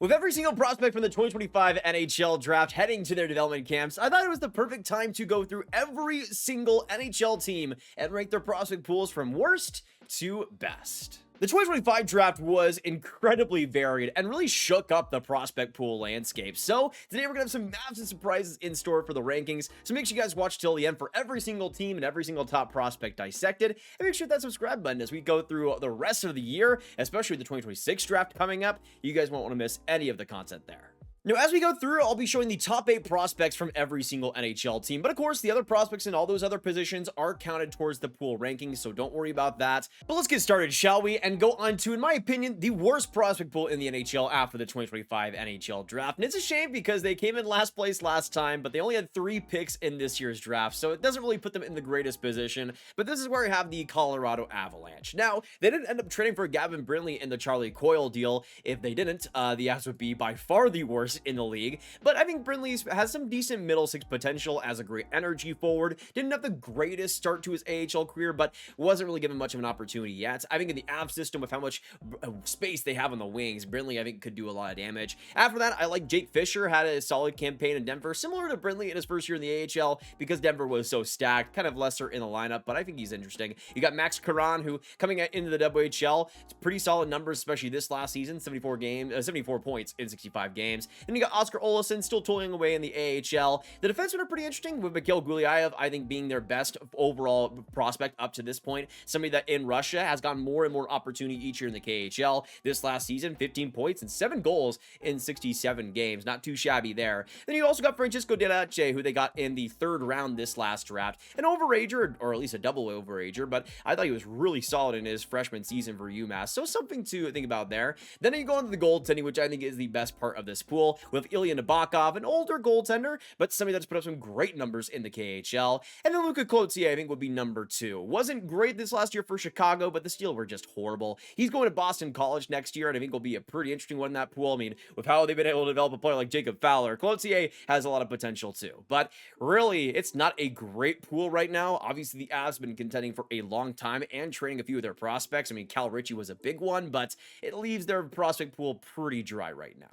With every single prospect from the 2025 NHL draft heading to their development camps, I thought it was the perfect time to go through every single NHL team and rank their prospect pools from worst to best. The 2025 draft was incredibly varied and really shook up the prospect pool landscape. So today we're going to have some massive surprises in store for the rankings. So make sure you guys watch till the end for every single team and every single top prospect dissected. And make sure that subscribe button as we go through the rest of the year, especially the 2026 draft coming up. You guys won't want to miss any of the content there. Now, as we go through, I'll be showing the top 8 prospects from every single NHL team. But of course, the other prospects in all those other positions are counted towards the pool rankings, so don't worry about that. But let's get started, shall we? And go on to, in my opinion, the worst prospect pool in the NHL after the 2025 NHL draft. And it's a shame because they came in last place last time, but they only had 3 picks in this year's draft, so it doesn't really put them in the greatest position. But this is where we have the Colorado Avalanche. Now, they didn't end up trading for Gavin Brindley in the Charlie Coyle deal. If they didn't, the Avs would be by far the worst in the league, but I think Brindley has some decent middle six potential as a great energy forward. Didn't have the greatest start to his AHL career, but wasn't really given much of an opportunity yet. I think in the Avs system, with how much space they have on the wings, Brindley I think could do a lot of damage. After that, I like Jake Fisher, had a solid campaign in Denver, similar to Brindley in his first year in the AHL, because Denver was so stacked, kind of lesser in the lineup, but I think he's interesting. You got Max Caron, who coming into the WHL, it's pretty solid numbers, especially this last season, 74 points in 65 games. Then you got Oscar Olesen still toiling away in the AHL. The defensemen are pretty interesting, with Mikhail Gulyayev, I think, being their best overall prospect up to this point. Somebody that in Russia has gotten more and more opportunity each year in the KHL. This last season, 15 points and 7 goals in 67 games. Not too shabby there. Then you also got Francisco De La Che, who they got in the 3rd round this last draft. An overager, or at least a double overager, but I thought he was really solid in his freshman season for UMass. So something to think about there. Then you go into the goaltending, which I think is the best part of this pool, with Ilya Nabokov, an older goaltender, but somebody that's put up some great numbers in the KHL. And then Luca Cloutier, I think, would be number 2. Wasn't great this last year for Chicago, but the Steel were just horrible. He's going to Boston College next year, and I think will be a pretty interesting one in that pool. I mean, with how they've been able to develop a player like Jacob Fowler, Cloutier has a lot of potential too. But really, it's not a great pool right now. Obviously, the Avs have been contending for a long time and trading a few of their prospects. I mean, Cal Ritchie was a big one, but it leaves their prospect pool pretty dry right now.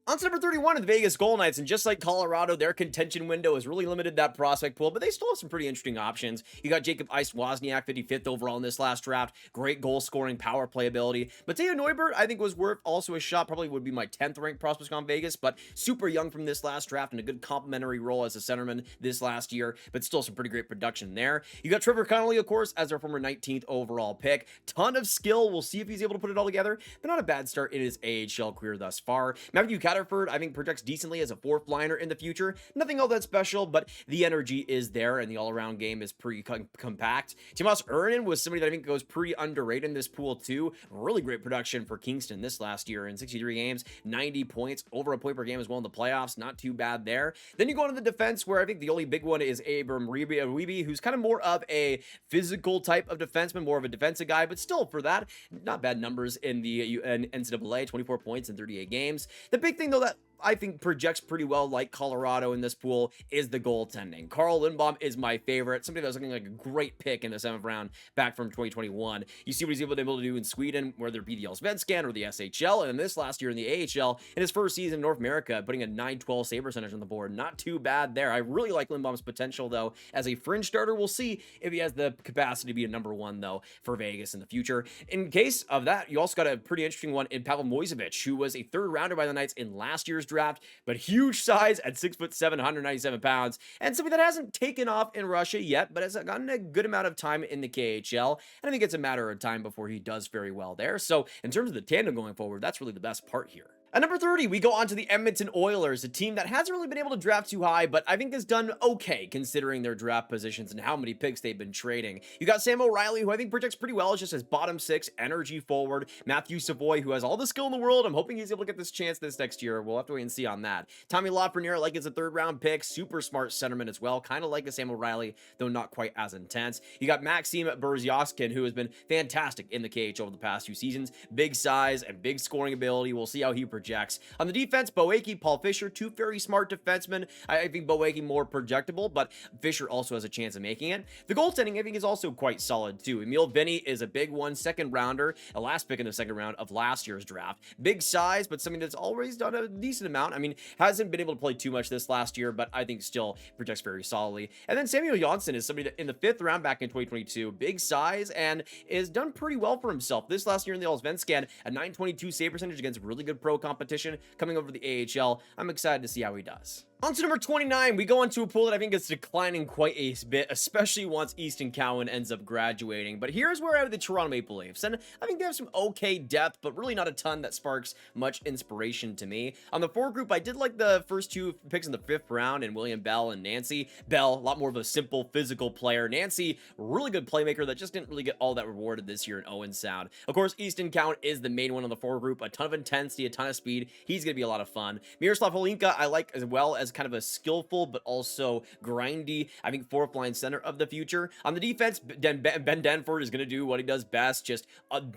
On to number 31 of the Vegas Golden Knights, and just like Colorado, their contention window has really limited that prospect pool, but they still have some pretty interesting options. You got Jacob Ihs-Wozniak, 55th overall in this last draft, great goal-scoring, power play ability. Mateo Neubert, I think, was worth also a shot, probably would be my 10th ranked prospect on Vegas, but super young from this last draft and a good complementary role as a centerman this last year, but still some pretty great production there. You got Trevor Connolly, of course, as their former 19th overall pick. Ton of skill. We'll see if he's able to put it all together, but not a bad start in his AHL career thus far. Matthew Catterford, I think, projects decently as a 4th liner in the future. Nothing all that special, but the energy is there, and the all-around game is pretty compact. Tomas Urinen was somebody that I think goes pretty underrated in this pool too. Really great production for Kingston this last year in 63 games, 90 points, over a point per game as well in the playoffs. Not too bad there. Then you go into the defense, where I think the only big one is Abram Wiebe, who's kind of more of a physical type of defenseman, more of a defensive guy, but still, for that, not bad numbers in the NCAA, 24 points in 38 games. The big thing, though, that I think projects pretty well like Colorado in this pool is the goaltending. Carl Lindbaum is my favorite. Somebody that was looking like a great pick in the 7th round back from 2021. You see what he's able to do in Sweden, whether it be the Allsvenskan or the SHL, and then this last year in the AHL, in his first season in North America, putting a .912 save percentage on the board. Not too bad there. I really like Lindbaum's potential, though, as a fringe starter. We'll see if he has the capacity to be a number 1, though, for Vegas in the future. In case of that, you also got a pretty interesting one in Pavel Moisevich, who was a 3rd rounder by the Knights in last year's draft, but huge size at 6'7", 197 pounds, and something that hasn't taken off in Russia yet, but has gotten a good amount of time in the KHL, and I think it's a matter of time before he does very well there. So in terms of the tandem going forward, that's really the best part here. At number 30, we go on to the Edmonton Oilers, a team that hasn't really been able to draft too high, but I think has done okay considering their draft positions and how many picks they've been trading. You got Sam O'Reilly, who I think projects pretty well as just as bottom 6 energy forward. Matthew Savoy, who has all the skill in the world. I'm hoping he's able to get this chance this next year. We'll have to wait and see on that. Tommy Lafreniere, like, is a 3rd round pick. Super smart centerman as well. Kind of like a Sam O'Reilly, though not quite as intense. You got Maxim Berzyovskin, who has been fantastic in the KHL over the past few seasons. Big size and big scoring ability. We'll see how he projects Jacks. On the defense, Boake, Paul Fisher, two very smart defensemen. I think Boake more projectable, but Fisher also has a chance of making it. The goaltending, I think, is also quite solid too. Emil Vinny is a big one, second rounder, a last pick in the second round of last year's draft. Big size, but something that's always done a decent amount. I mean, hasn't been able to play too much this last year, but I think still projects very solidly. And then Samuel Janssen is somebody that in the 5th round back in 2022, big size, and is done pretty well for himself. This last year in the Allsvenskan, a 922 save percentage against really good pro competition coming over the AHL. I'm excited to see how he does. On to number 29, we go into a pool that I think is declining quite a bit, especially once Easton Cowan ends up graduating. But here's where I have the Toronto Maple Leafs, and I think they have some okay depth, but really not a ton that sparks much inspiration to me. On the 4 group, I did like the first 2 picks in the 5th round, and William Bell and Nancy. Bell, a lot more of a simple physical player. Nancy, really good playmaker that just didn't really get all that rewarded this year in Owen Sound. Of course, Easton Cowan is the main one on the 4 group, a ton of intensity, a ton of speed. He's going to be a lot of fun. Miroslav Holinka, I like as well as kind of a skillful but also grindy, I think, 4th line center of the future. On the defense, Ben Denford is going to do what he does best, just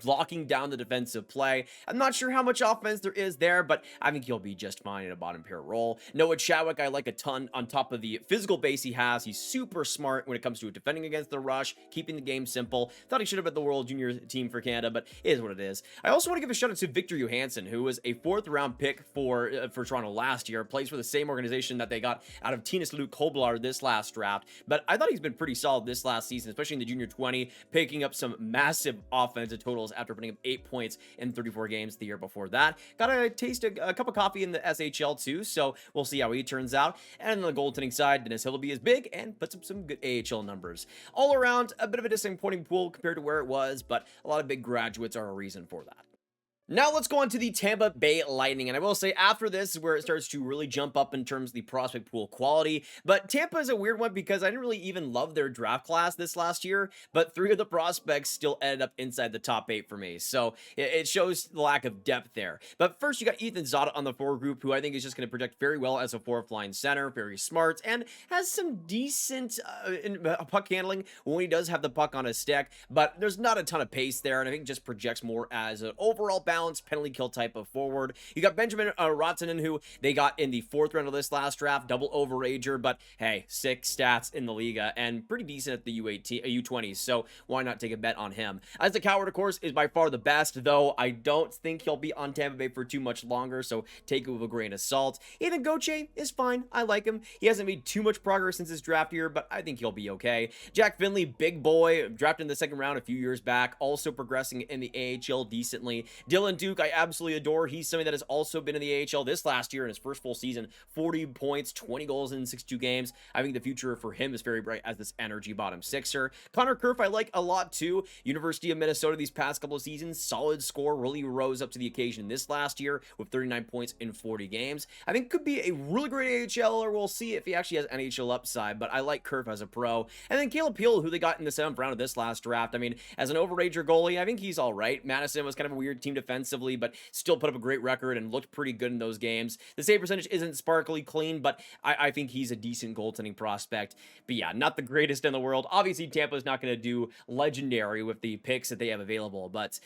locking down the defensive play. I'm not sure how much offense there is there, but I think he'll be just fine in a bottom pair role. Noah Chadwick, I like a ton on top of the physical base he has. He's super smart when it comes to defending against the rush, keeping the game simple. Thought he should have been the World Junior team for Canada, but it is what it is. I also want to give a shout out to Victor Johansson, who was a 4th round pick for Toronto last year, plays for the same organization that they got out of Tinus Luke Koblar this last draft, but I thought he's been pretty solid this last season, especially in the junior 20, picking up some massive offensive totals after putting up 8 points in 34 games the year before that. Got to taste a cup of coffee in the SHL too, so we'll see how he turns out. And on the goaltending side, Dennis Hilleby is big and puts up some good AHL numbers. All around, a bit of a disappointing pool compared to where it was, but a lot of big graduates are a reason for that. Now let's go on to the Tampa Bay Lightning, and I will say after this is where it starts to really jump up in terms of the prospect pool quality, but Tampa is a weird one because I didn't really even love their draft class this last year, but 3 of the prospects still ended up inside the top 8 for me, so it shows the lack of depth there. But first you got Ethan Zotta on the 4 group, who I think is just going to project very well as a 4th line center, very smart, and has some decent puck handling when he does have the puck on his stick, but there's not a ton of pace there, and I think just projects more as an overall balance penalty kill type of forward. You got Benjamin Rantanen, who they got in the 4th round of this last draft, double overager, but hey, 6 stats in the Liga and pretty decent at the U20s, so why not take a bet on him? Isaac Howard, of course, is by far the best, though I don't think he'll be on Tampa Bay for too much longer, so take it with a grain of salt. Ethan Gauthier is fine. I like him. He hasn't made too much progress since his draft year, but I think he'll be okay. Jack Finley, big boy, drafted in the 2nd round a few years back, also progressing in the AHL decently. Dylan Duke, I absolutely adore. He's somebody that has also been in the AHL this last year in his first full season, 40 points, 20 goals in 62 games. I think the future for him is very bright as this energy bottom sixer. Connor Kerf, I like a lot too. University of Minnesota these past couple of seasons, solid score, really rose up to the occasion this last year with 39 points in 40 games. I think could be a really great AHLer. We'll see if he actually has NHL upside, but I like Kerf as a pro. And then Caleb Peel, who they got in the 7th round of this last draft. I mean, as an overager goalie, I think he's all right. Madison was kind of a weird team defensively, but still put up a great record and looked pretty good in those games. The save percentage isn't sparkly clean, but I think he's a decent goaltending prospect. But yeah, not the greatest in the world. Obviously, Tampa's not going to do legendary with the picks that they have available, but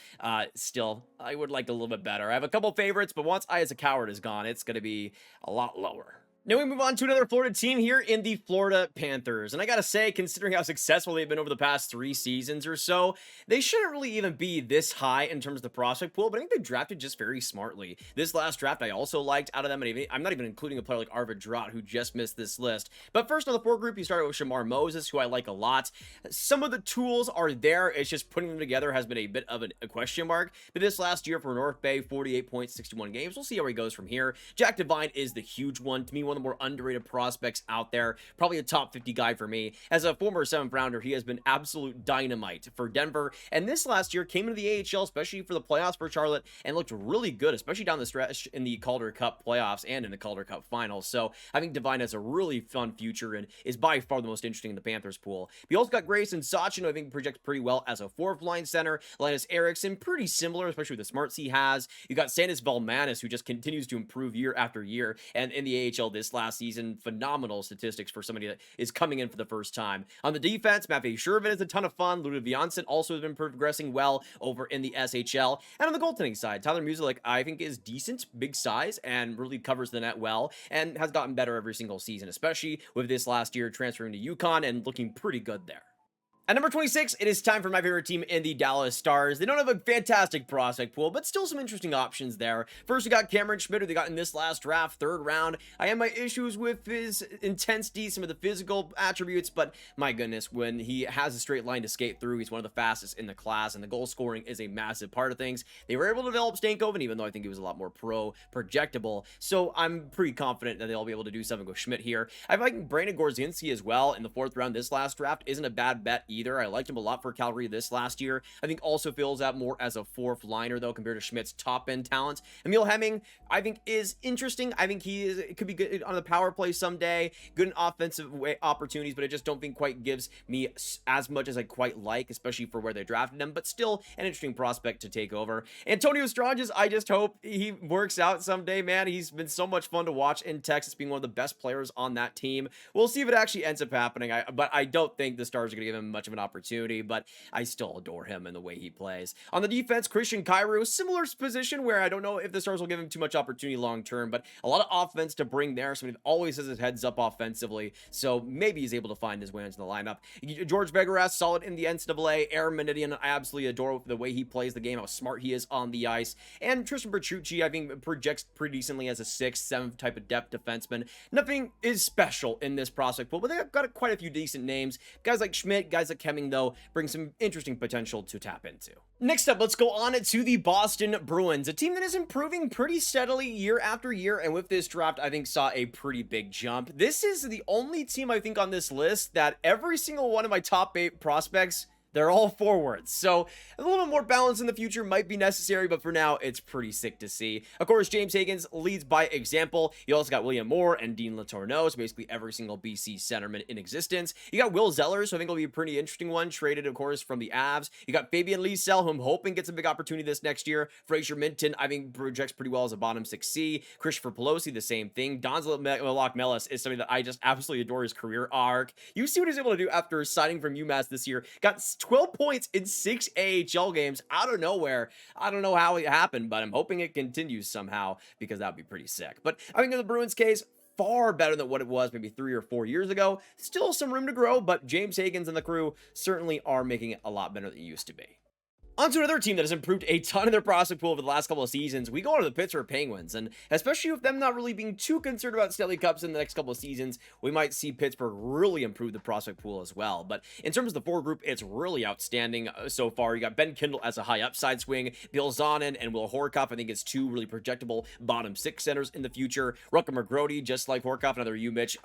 still, I would like a little bit better. I have a couple favorites, but once Isaac Howard is gone, it's going to be a lot lower. Now we move on to another Florida team here in the Florida Panthers. And I gotta say, considering how successful they've been over the past 3 seasons or so, they shouldn't really even be this high in terms of the prospect pool, but I think they drafted just very smartly. This last draft I also liked out of them, and I'm not even including a player like Arvid Drott, who just missed this list. But first on the 4 group, you started with Shamar Moses, who I like a lot. Some of the tools are there, it's just putting them together has been a bit of a question mark. But this last year for North Bay, 48 points, 61 games. We'll see how he goes from here. Jack Devine is the huge one. To me, one of the more underrated prospects out there. Probably a top 50 guy for me. As a former 7th rounder, he has been absolute dynamite for Denver. And this last year came into the AHL, especially for the playoffs for Charlotte, and looked really good, especially down the stretch in the Calder Cup playoffs and in the Calder Cup finals. So I think Devine has a really fun future and is by far the most interesting in the Panthers pool. We also got Grayson Sachin, who I think projects pretty well as a 4th line center. Linus Eriksson, pretty similar, especially with the smarts he has. You got Sandis Valmanis, who just continues to improve year after year, and in the AHL this last season. Phenomenal statistics for somebody that is coming in for the first time. On the defense, Matvei Shervin is a ton of fun. Ludwig Janssen also has been progressing well over in the SHL. And on the goaltending side, Tyler Musialik, I think, is decent, big size, and really covers the net well, and has gotten better every single season, especially with this last year transferring to UConn and looking pretty good there. At number 26, it is time for my favorite team in the Dallas Stars. They don't have a fantastic prospect pool, but still some interesting options there. First, we got Cameron Schmidt, who they got in this last draft, 3rd round. I have my issues with his intensity, some of the physical attributes, but my goodness, when he has a straight line to skate through, he's one of the fastest in the class, and the goal scoring is a massive part of things. They were able to develop Stankoven, even though I think he was a lot more projectable, so I'm pretty confident that they'll be able to do something with Schmidt here. I like Brandon Gorzinski as well in the 4th round this last draft. Isn't a bad bet either. I liked him a lot for Calgary this last year. I think also fills out more as a 4th liner, though, compared to Schmidt's top-end talent. Emil Hemming, I think, is interesting. I think it could be good on the power play someday. Good in offensive opportunities, but I just don't think quite gives me as much as I quite like, especially for where they drafted him, but still an interesting prospect to take over. Antonio Stranges, I just hope he works out someday, man. He's been so much fun to watch in Texas, being one of the best players on that team. We'll see if it actually ends up happening, but I don't think the Stars are going to give him much of an opportunity, but I still adore him and the way he plays. On the defense, Christian Kyrou, similar position where I don't know if the Stars will give him too much opportunity long term, but a lot of offense to bring there. Somebody that always has his heads up offensively, so maybe he's able to find his way into the lineup. George Begaras, solid in the NCAA. Aaron Menidian, I absolutely adore the way he plays the game, how smart he is on the ice. And Tristan Bertucci, I think, projects pretty decently as a 6th, 7th type of depth defenseman. Nothing is special in this prospect pool, but they've got quite a few decent names. Guys like Schmidt, guys like Hemming, though, bring some interesting potential to tap into. Next up, let's go on to the Boston Bruins, a team that is improving pretty steadily year after year, and with this draft, I think saw a pretty big jump. This is the only team, I think, on this list that every single one of my top 8 prospects, they're all forwards, so a little more balance in the future might be necessary, but for now, it's pretty sick to see. Of course, James Higgins leads by example. You also got William Moore and Dean Letourneau, so basically every single BC centerman in existence. You got Will Zeller, so I think it'll be a pretty interesting one, traded, of course, from the Avs. You got Fabian Liesel, who I'm hoping gets a big opportunity this next year. Fraser Minton, I think, projects pretty well as a bottom 6C. Christopher Pelosi, the same thing. Donzel Melis is something that I just absolutely adore his career arc. You see what he's able to do after signing from UMass this year. Got 12 points in 6 AHL games out of nowhere. I don't know how it happened, but I'm hoping it continues somehow, because that would be pretty sick. But I think in the Bruins case, far better than what it was maybe 3 or 4 years ago. Still some room to grow, but James Higgins and the crew certainly are making it a lot better than it used to be. On to another team that has improved a ton in their prospect pool over the last couple of seasons. We go on to the Pittsburgh Penguins, and especially with them not really being too concerned about Stanley Cups in the next couple of seasons, we might see Pittsburgh really improve the prospect pool as well. But in terms of the forward group, it's really outstanding so far. You got Ben Kindle as a high upside swing, Bill Zonin and Will Horkoff, I think, is 2 really projectable bottom 6 centers in the future. Rutger McGrody, just like Horkoff, another U-Mitch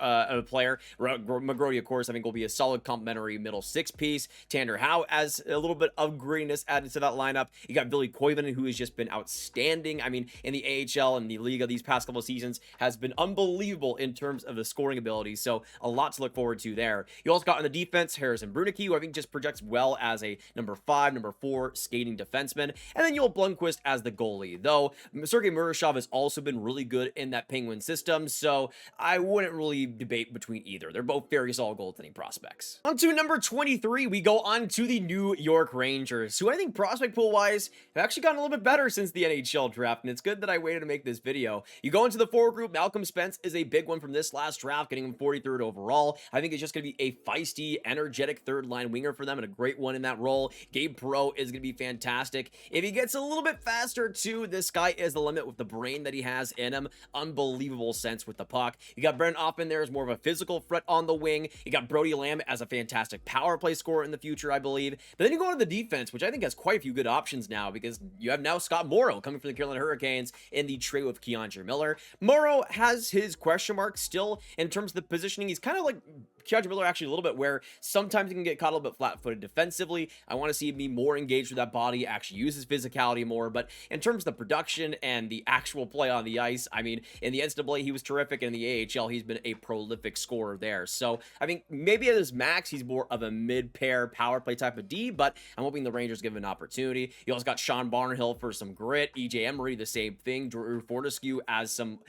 player. McGrody, of course, I think will be a solid complementary middle 6 piece. Tanner Howe as a little bit of greenness added to that lineup. You got Billy Koivunen, who has just been outstanding. I mean, in the AHL and the Liga these past couple of seasons has been unbelievable in terms of the scoring ability, so a lot to look forward to there. You also got on the defense Harrison Brunicky, who I think just projects well as a number 5, number 4 skating defenseman, and then Joel Blomqvist as the goalie, though Sergei Murashov has also been really good in that Penguin system, so I wouldn't really debate between either. They're both very solid goaltending prospects. On to number 23, we go on to the New York Rangers, who I think prospect pool wise have actually gotten a little bit better since the NHL draft, and it's good that I waited to make this video. You go into the forward group, Malcolm Spence is a big one from this last draft, getting him 43rd overall. I think it's just going to be a feisty, energetic 3rd line winger for them, and a great one in that role. Gabe Perreault is going to be fantastic. If he gets a little bit faster too, this guy is the limit with the brain that he has in him. Unbelievable sense with the puck. You got Brennan Oppen there as more of a physical threat on the wing. You got Brody Lamb as a fantastic power play scorer in the future, I believe. But then you go on to the defense, which I think has quite a few good options now, because you have now Scott Morrow coming from the Carolina Hurricanes in the trade with Keandre Miller. Morrow has his question mark still in terms of the positioning. He's kind of like Keandre Miller actually a little bit, where sometimes he can get caught a little bit flat-footed defensively. I want to see him be more engaged with that body, actually use his physicality more. But in terms of the production and the actual play on the ice, I mean, in the NCAA, he was terrific. In the AHL, he's been a prolific scorer there. So I think maybe at his max, he's more of a mid-pair power play type of D, but I'm hoping the Rangers give him an opportunity. You also got Sean Barnhill for some grit, EJ Emery, the same thing, Drew Fortescue as some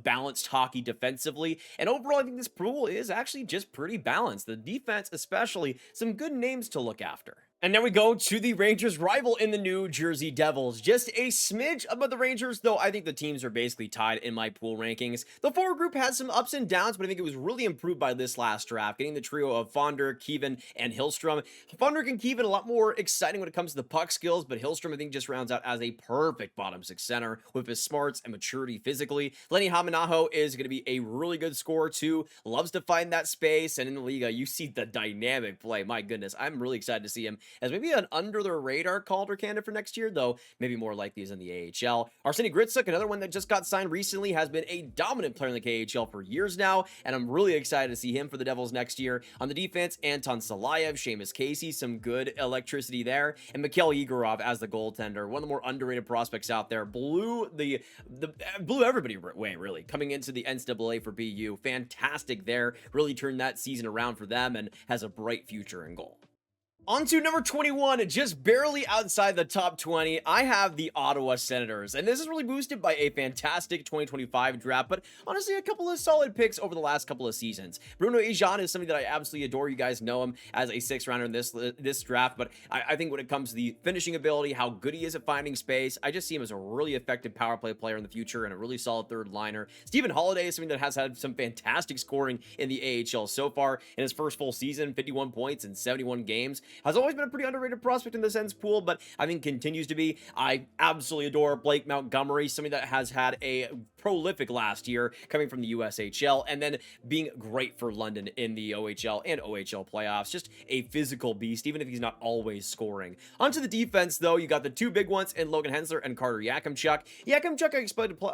balanced hockey defensively. And overall, I think this pool is actually just pretty balanced. The defense, especially, some good names to look after. And now we go to the Rangers' rival in the New Jersey Devils. Just a smidge above the Rangers, though I think the teams are basically tied in my pool rankings. The forward group has some ups and downs, but I think it was really improved by this last draft, getting the trio of Fonder, Keevan, and Hillstrom. Fonder and Keevan a lot more exciting when it comes to the puck skills, but Hillstrom I think just rounds out as a perfect bottom six center with his smarts and maturity physically. Lenny Hamanaho is going to be a really good scorer too, loves to find that space, and in the Liga, you see the dynamic play. My goodness, I'm really excited to see him as maybe an under-the-radar Calder candidate for next year, though maybe more likely is in the AHL. Arseny Gritsuk, another one that just got signed recently, has been a dominant player in the KHL for years now, and I'm really excited to see him for the Devils next year. On the defense, Anton Salayev, Seamus Casey, some good electricity there, and Mikhail Igorov as the goaltender, one of the more underrated prospects out there, blew everybody away, really, coming into the NCAA for BU. Fantastic there, really turned that season around for them and has a bright future in goal. On to number 21, just barely outside the top 20, I have the Ottawa Senators, and this is really boosted by a fantastic 2025 draft, but honestly, a couple of solid picks over the last couple of seasons. Bruno Ejan is somebody that I absolutely adore. You guys know him as a sixth rounder in this draft, but I think when it comes to the finishing ability, how good he is at finding space, I just see him as a really effective power play player in the future and a really solid third liner. Stephen Holiday is something that has had some fantastic scoring in the AHL so far in his first full season, 51 points in 71 games. Has always been a pretty underrated prospect in the Sens pool, but I think continues to be. I absolutely adore Blake Montgomery, somebody that has had a prolific last year coming from the USHL and then being great for London in the OHL and OHL playoffs. Just a physical beast, even if he's not always scoring. Onto the defense, though, you got the two big ones in Logan Hensler and Carter Yakimchuk. Yakimchuk,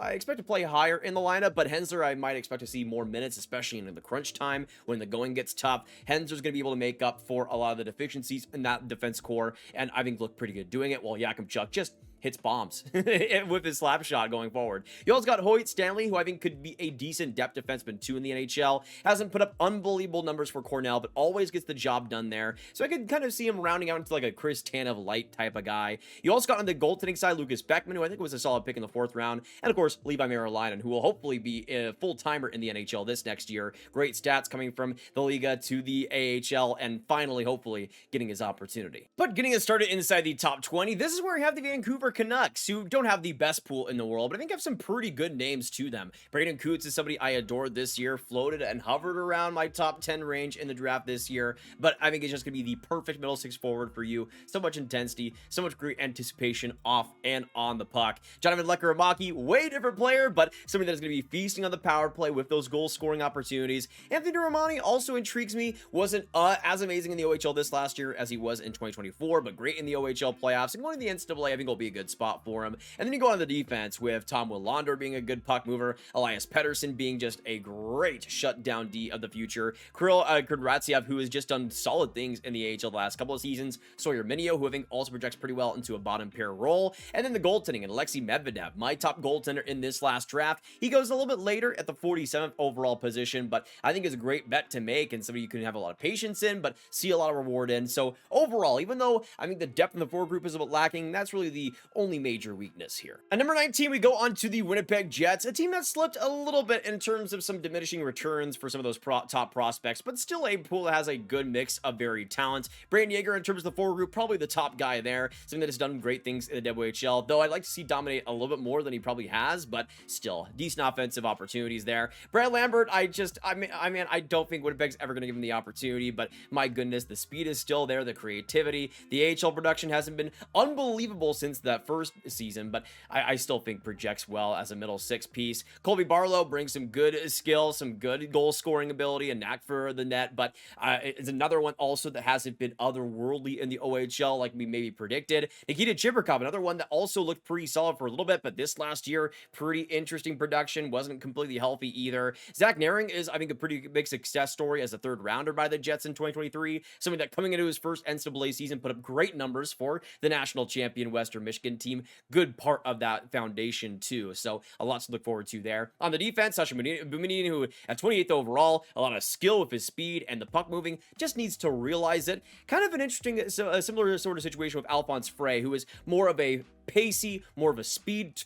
I expect to play higher in the lineup, but Hensler, I might expect to see more minutes, especially in the crunch time when the going gets tough. Hensler's going to be able to make up for a lot of the deficiencies in that defense core, and I think look pretty good doing it, while Yakimchuk just hits bombs with his slap shot going forward. You also got Hoyt Stanley, who I think could be a decent depth defenseman too in the NHL. Hasn't put up unbelievable numbers for Cornell, but always gets the job done there. So I could kind of see him rounding out into like a Chris Tanev light type of guy. You also got on the goaltending side Lucas Beckman, who I think was a solid pick in the fourth round. And of course, Levi Marilainen, who will hopefully be a full-timer in the NHL this next year. Great stats coming from the Liga to the AHL, and finally, hopefully, getting his opportunity. But getting us started inside the top 20, this is where we have the Vancouver Canucks, who don't have the best pool in the world, but I think have some pretty good names to them. Braden Coots is somebody I adored this year, floated and hovered around my top 10 range in the draft this year, but I think it's just going to be the perfect middle six forward for you. So much intensity, so much great anticipation off and on the puck. Jonathan Lekkerimaki, way different player, but somebody that is going to be feasting on the power play with those goal scoring opportunities. Anthony Romani also intrigues me. Wasn't as amazing in the OHL this last year as he was in 2024, but great in the OHL playoffs, and going to the NCAA I think will be a good spot for him. And then you go on the defense with Tom Willander being a good puck mover, Elias Pettersson being just a great shutdown D of the future, Kirill Kudratsev, who has just done solid things in the AHL the last couple of seasons, Sawyer Minio, who I think also projects pretty well into a bottom pair role, and then the goaltending and Alexei Medvedev, my top goaltender in this last draft. He goes a little bit later at the 47th overall position, but I think is a great bet to make and somebody you can have a lot of patience in, but see a lot of reward in. So overall, even though I think the depth in the forward group is a bit lacking, that's really the only major weakness here. At number 19, we go on to the Winnipeg Jets, a team that slipped a little bit in terms of some diminishing returns for some of those top prospects, but still a pool that has a good mix of varied talent. Brayden Yager, in terms of the forward group, probably the top guy there, something that has done great things in the WHL, though I'd like to see dominate a little bit more than he probably has, but still, decent offensive opportunities there. Brad Lambert, I don't think Winnipeg's ever going to give him the opportunity, but my goodness, the speed is still there, the creativity, the AHL production hasn't been unbelievable since that that first season, but I still think projects well as a middle six piece. Colby Barlow brings some good skill, some good goal scoring ability, and knack for the net, but it's another one also that hasn't been otherworldly in the OHL like we maybe predicted. Nikita Chibrikov, another one that also looked pretty solid for a little bit, but this last year, pretty interesting production, wasn't completely healthy either. Zach Naring is, I think, a pretty big success story as a third rounder by the Jets in 2023. Something that coming into his first NCAA season put up great numbers for the national champion Western Michigan team. Good part of that foundation too. So a lot to look forward to there. On the defense, Sasha Buminin, who at 28th overall, a lot of skill with his speed and the puck moving, just needs to realize it. Kind of an interesting, similar sort of situation with Alphonse Frey, who is more of a pacey, more of a speed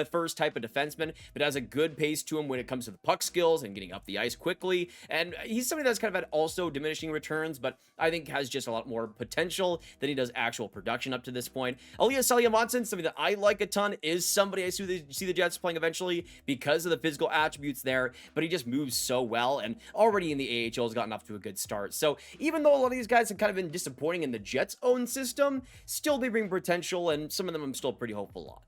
first type of defenseman, but has a good pace to him when it comes to the puck skills and getting up the ice quickly. And he's somebody that's kind of had also diminishing returns, but I think has just a lot more potential than he does actual production up to this point. Elias Salomonsson, something that I like a ton, is somebody I see the Jets playing eventually because of the physical attributes there, but he just moves so well, and already in the AHL has gotten off to a good start. So even though a lot of these guys have kind of been disappointing in the Jets' own system, still they bring potential, and some of them I'm still pretty hopeful on.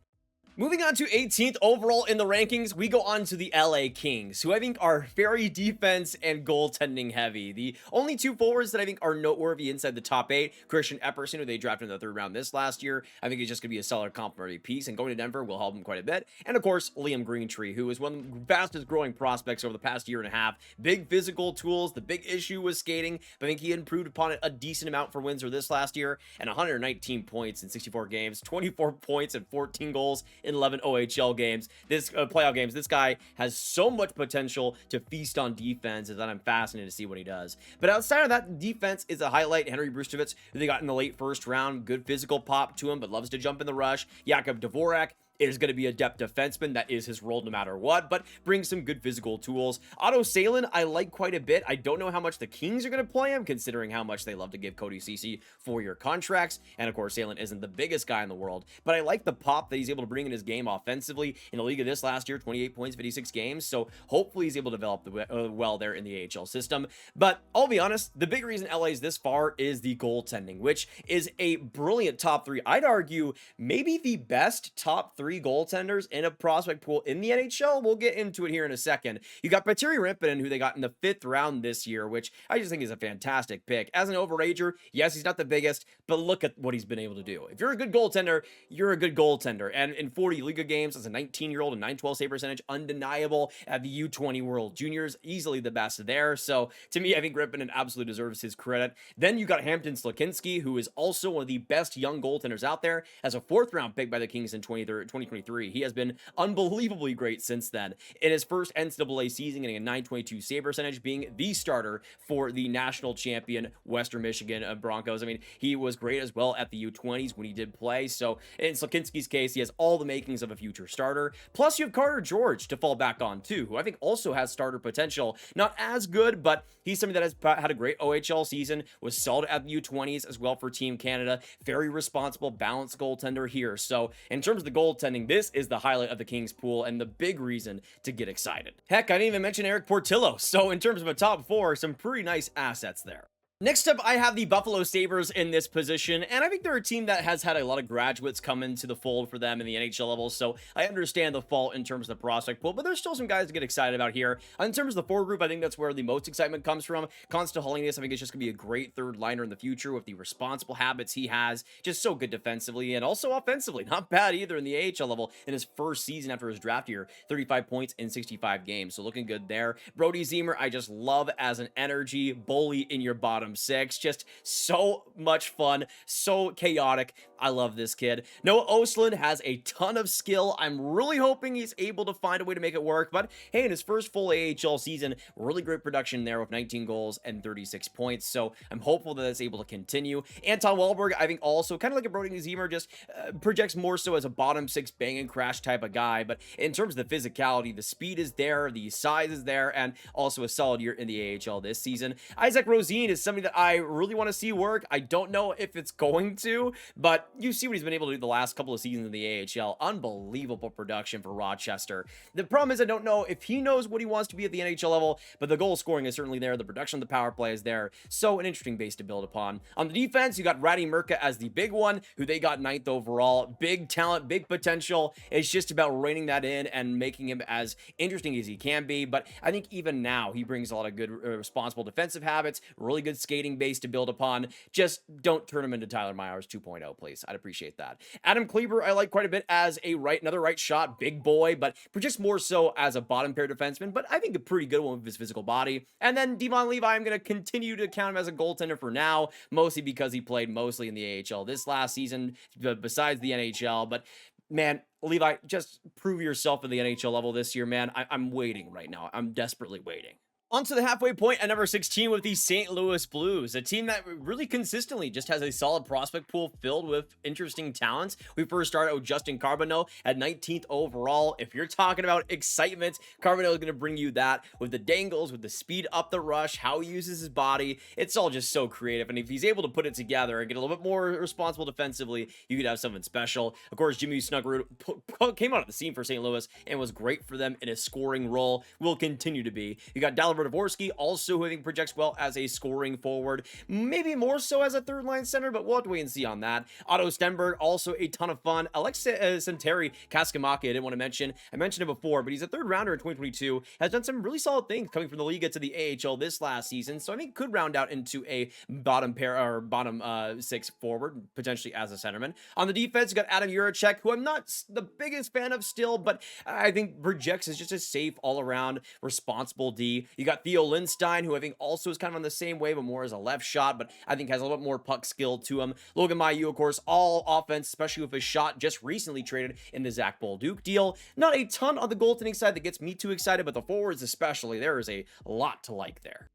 Moving on to 18th overall in the rankings, we go on to the LA Kings, who I think are very defense and goaltending heavy. The only two forwards that I think are noteworthy inside the top 8, Christian Epperson, who they drafted in the 3rd round this last year, I think he's just going to be a solid complementary piece, and going to Denver will help him quite a bit. And of course, Liam Greentree, who is one of the fastest growing prospects over the past year and a half. Big physical tools. The big issue was skating, but I think he improved upon it a decent amount for Windsor this last year, and 119 points in 64 games, 24 points and 14 goals in 11 OHL games, this playoff games. This guy has so much potential to feast on defense that I'm fascinated to see what he does. But outside of that, defense is a highlight. Henry Brustovich, who they got in the late 1st round, good physical pop to him, but loves to jump in the rush. Jakub Dvorak is going to be a depth defenseman. That is his role no matter what, but brings some good physical tools. Otto Salin, I like quite a bit. I don't know how much the Kings are going to play him, considering how much they love to give Cody Ceci 4-year contracts. And of course, Salin isn't the biggest guy in the world, but I like the pop that he's able to bring in his game offensively. In the league of this last year, 28 points, 56 games. So hopefully he's able to develop well there in the AHL system. But I'll be honest, the big reason LA is this far is the goaltending, which is a brilliant top 3. I'd argue maybe the best top 3 goaltenders in a prospect pool in the NHL. We'll get into it here in a second. You got Petteri Rimpinen, who they got in the 5th round this year, which I just think is a fantastic pick. As an overager, yes, he's not the biggest, but look at what he's been able to do. If you're a good goaltender, you're a good goaltender. And in 40 Liga games as a 19-year-old and 912 save percentage, undeniable at the U20 World Juniors, easily the best there. So to me, I think Rimpinen absolutely deserves his credit. Then you got Hampton Slakinski, who is also one of the best young goaltenders out there, as a 4th round pick by the Kings in 2023. He has been unbelievably great since then. In his first NCAA season, getting a 922 save percentage, being the starter for the national champion Western Michigan Broncos. I mean, he was great as well at the U20s when he did play. So in Slakinski's case, he has all the makings of a future starter. Plus, you have Carter George to fall back on too, who I think also has starter potential. Not as good, but he's somebody that has had a great OHL season, was solid at the U20s as well for Team Canada. Very responsible, balanced goaltender here. So in terms of the goaltending, this is the highlight of the Kings pool and the big reason to get excited. Heck, I didn't even mention Eric Portillo. So in terms of a top 4, some pretty nice assets there. Next up, I have the Buffalo Sabres in this position, and I think they're a team that has had a lot of graduates come into the fold for them in the NHL level, so I understand the fault in terms of the prospect pool, but there's still some guys to get excited about here. In terms of the forward group, I think that's where the most excitement comes from. Constant Holiness, I think it's just going to be a great third liner in the future with the responsible habits he has. Just so good defensively and also offensively. Not bad either in the AHL level in his first season after his draft year. 35 points in 65 games, so looking good there. Brody Ziemer, I just love as an energy bully in your bottom 6. Just so much fun, so chaotic. I love this kid. Noah Ostlund has a ton of skill. I'm really hoping he's able to find a way to make it work, but hey, in his first full AHL season, really great production there with 19 goals and 36 points, so I'm hopeful that it's able to continue. Anton Wahlberg, I think also, kind of like a Brody Ziemer, just projects more so as a bottom 6 bang and crash type of guy, but in terms of the physicality, the speed is there, the size is there, and also a solid year in the AHL this season. Isaac Rosine is somebody somebody that I really want to see work. I don't know if it's going to, but you see what he's been able to do the last couple of seasons in the AHL. Unbelievable production for Rochester. The problem is I don't know if he knows what he wants to be at the NHL level, but the goal scoring is certainly there. The production of the power play is there. So an interesting base to build upon. On the defense, you got Ratty Mirka as the big one, who they got 9th overall. Big talent, big potential. It's just about reining that in and making him as interesting as he can be. But I think even now he brings a lot of good responsible defensive habits, really good skating base to build upon. Just don't turn him into Tyler Myers 2.0, please. I'd appreciate that. Adam Kleber, I like quite a bit as another right shot, big boy, but just more so as a bottom pair defenseman, but I think a pretty good one with his physical body. And then Devon Levi, I'm going to continue to count him as a goaltender for now, mostly because he played mostly in the AHL this last season, besides the NHL. But man, Levi, just prove yourself at the NHL level this year, man. I'm waiting right now. I'm desperately waiting. On to the halfway point at number 16 with the St. Louis Blues, a team that really consistently just has a solid prospect pool filled with interesting talents. We first started with Justin Carbonneau at 19th overall. If you're talking about excitement, Carbonneau is going to bring you that with the dangles, with the speed up the rush, how he uses his body. It's all just so creative. And if he's able to put it together and get a little bit more responsible defensively, you could have something special. Of course, Jimmy Snuggerud came out of the scene for St. Louis and was great for them in a scoring role. Will continue to be. You got Dalibor Dvorsky, also who I think projects well as a scoring forward, maybe more so as a third line center, but we'll have to wait and see on that. Otto Stenberg, also a ton of fun. Alexei Santeri Kaskamaki, I didn't want to mention. I mentioned it before, but he's a third rounder in 2022, has done some really solid things coming from the Liga to the AHL this last season, so I think could round out into a bottom pair or bottom six forward, potentially as a centerman. On the defense, you got Adam Juracek, who I'm not the biggest fan of still, but I think projects as just a safe all-around responsible D. You got Theo Lindstein, who I think also is kind of on the same way, but more as a left shot, but I think has a little bit more puck skill to him. Logan Mailloux, of course, all offense, especially with his shot just recently traded in the Zach Bolduc deal. Not a ton on the goaltending side that gets me too excited, but the forwards especially, there is a lot to like there.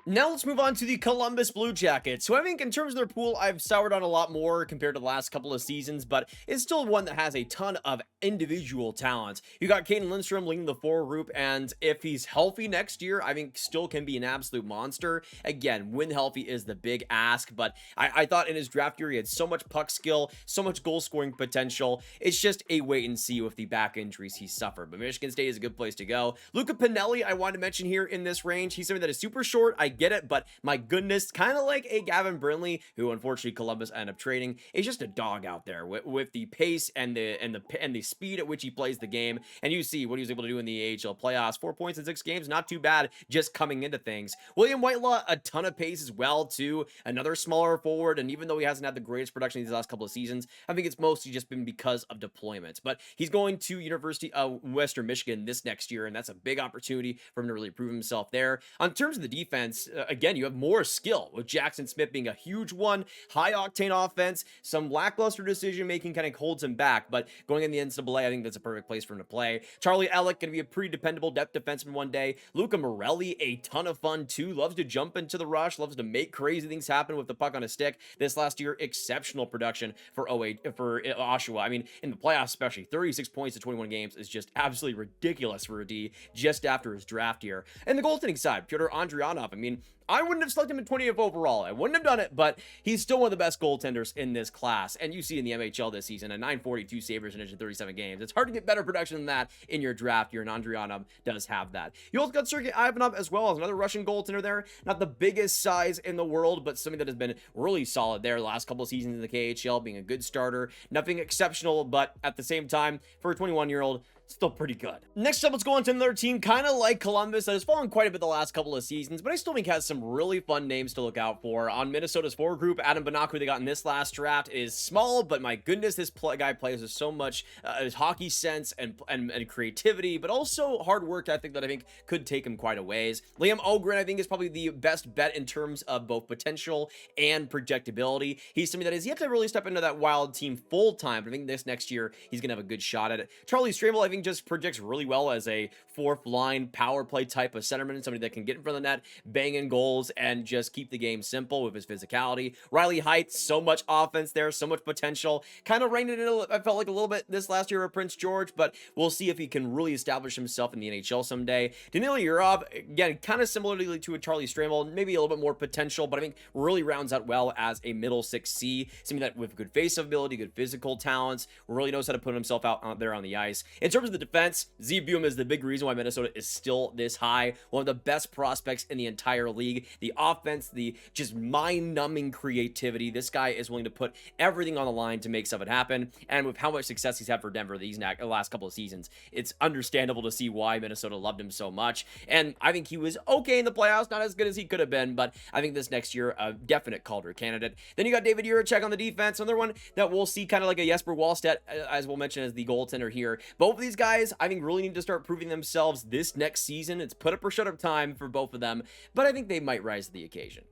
Now let's move on to the Columbus Blue Jackets, who I think in terms of their pool, I've soured on a lot more compared to the last couple of seasons, but it's still one that has a ton of individual talent. You got Caden Lindstrom leading the forward group, and if he's healthy next year, I think still can be an absolute monster. Again, when healthy is the big ask, but I thought in his draft year, he had so much puck skill, so much goal scoring potential. It's just a wait and see with the back injuries he suffered, but Michigan State is a good place to go. Luca Pinelli, I wanted to mention here in this range. He's something that is super short. I get it, but my goodness, kind of like a Gavin Brindley, who unfortunately Columbus ended up trading, is just a dog out there with the pace and the speed at which he plays the game. And you see what he was able to do in the AHL playoffs. 4 points in 6 games, not too bad just coming into things. William Whitelaw, a ton of pace as well too, another smaller forward, and even though he hasn't had the greatest production these last couple of seasons, I think it's mostly just been because of deployment. But he's going to University of Western Michigan this next year, and that's a big opportunity for him to really prove himself there. On terms of the defense, again, you have more skill with Jackson Smith being a huge one, high octane offense, some lackluster decision making kind of holds him back, but going in the NCAA, I think that's a perfect place for him to play. Charlie Ellick going to be a pretty dependable depth defenseman one day. Luca Morelli, a ton of fun too, loves to jump into the rush, loves to make crazy things happen with the puck on a stick. This last year, exceptional production for Oshawa. I mean, in the playoffs especially, 36 points in 21 games is just absolutely ridiculous for a D just after his draft year. And the goaltending side, Pyotr Andrianov, I mean, I wouldn't have selected him in 20th overall. I wouldn't have done it, but he's still one of the best goaltenders in this class. And you see in the MHL this season, a 942 save percentage in 37 games. It's hard to get better production than that in your draft year, and Andrianov does have that. You also got Sergei Ivanov as well as another Russian goaltender there. Not the biggest size in the world, but something that has been really solid there the last couple of seasons in the KHL, being a good starter. Nothing exceptional, but at the same time, for a 21-year-old, still pretty good. Next up, let's go on to another team kind of like Columbus that has fallen quite a bit the last couple of seasons, but I still think has some really fun names to look out for. On Minnesota's forward group, Adam Banak, who they got in this last draft, is small, but my goodness, this guy plays with so much his hockey sense and creativity, but also hard work ethic that I think could take him quite a ways. Liam Ogren, I think, is probably the best bet in terms of both potential and projectability. He's somebody that is yet to really step into that Wild team full time, but I think this next year he's gonna have a good shot at it. Charlie Stramel, I think, think just projects really well as a fourth line power play type of centerman, somebody that can get in front of the net, bang in goals, and just keep the game simple with his physicality. Riley Heights, so much offense there, so much potential. Kind of reined it in, I felt like a little bit this last year with Prince George, but we'll see if he can really establish himself in the NHL someday. Danila Yurov, again, kind of similarly to a Charlie Stramel, maybe a little bit more potential, but I think really rounds out well as a middle 6C, something that with good face ability, good physical talents, really knows how to put himself out there on the ice. In terms of the defense, Z Buum is the big reason why Minnesota is still this high. One of the best prospects in the entire league. The offense, the just mind-numbing creativity. This guy is willing to put everything on the line to make something happen. And with how much success he's had for Denver the last couple of seasons, it's understandable to see why Minnesota loved him so much. And I think he was okay in the playoffs, not as good as he could have been, but I think this next year, a definite Calder candidate. Then you got David Jiricek on the defense, another one that we'll see kind of like a Jesper Wallstedt, as we'll mention, as the goaltender here. Both of these guys, I think, really need to start proving themselves this next season. It's put up or shut up time for both of them, but I think they might rise to the occasion.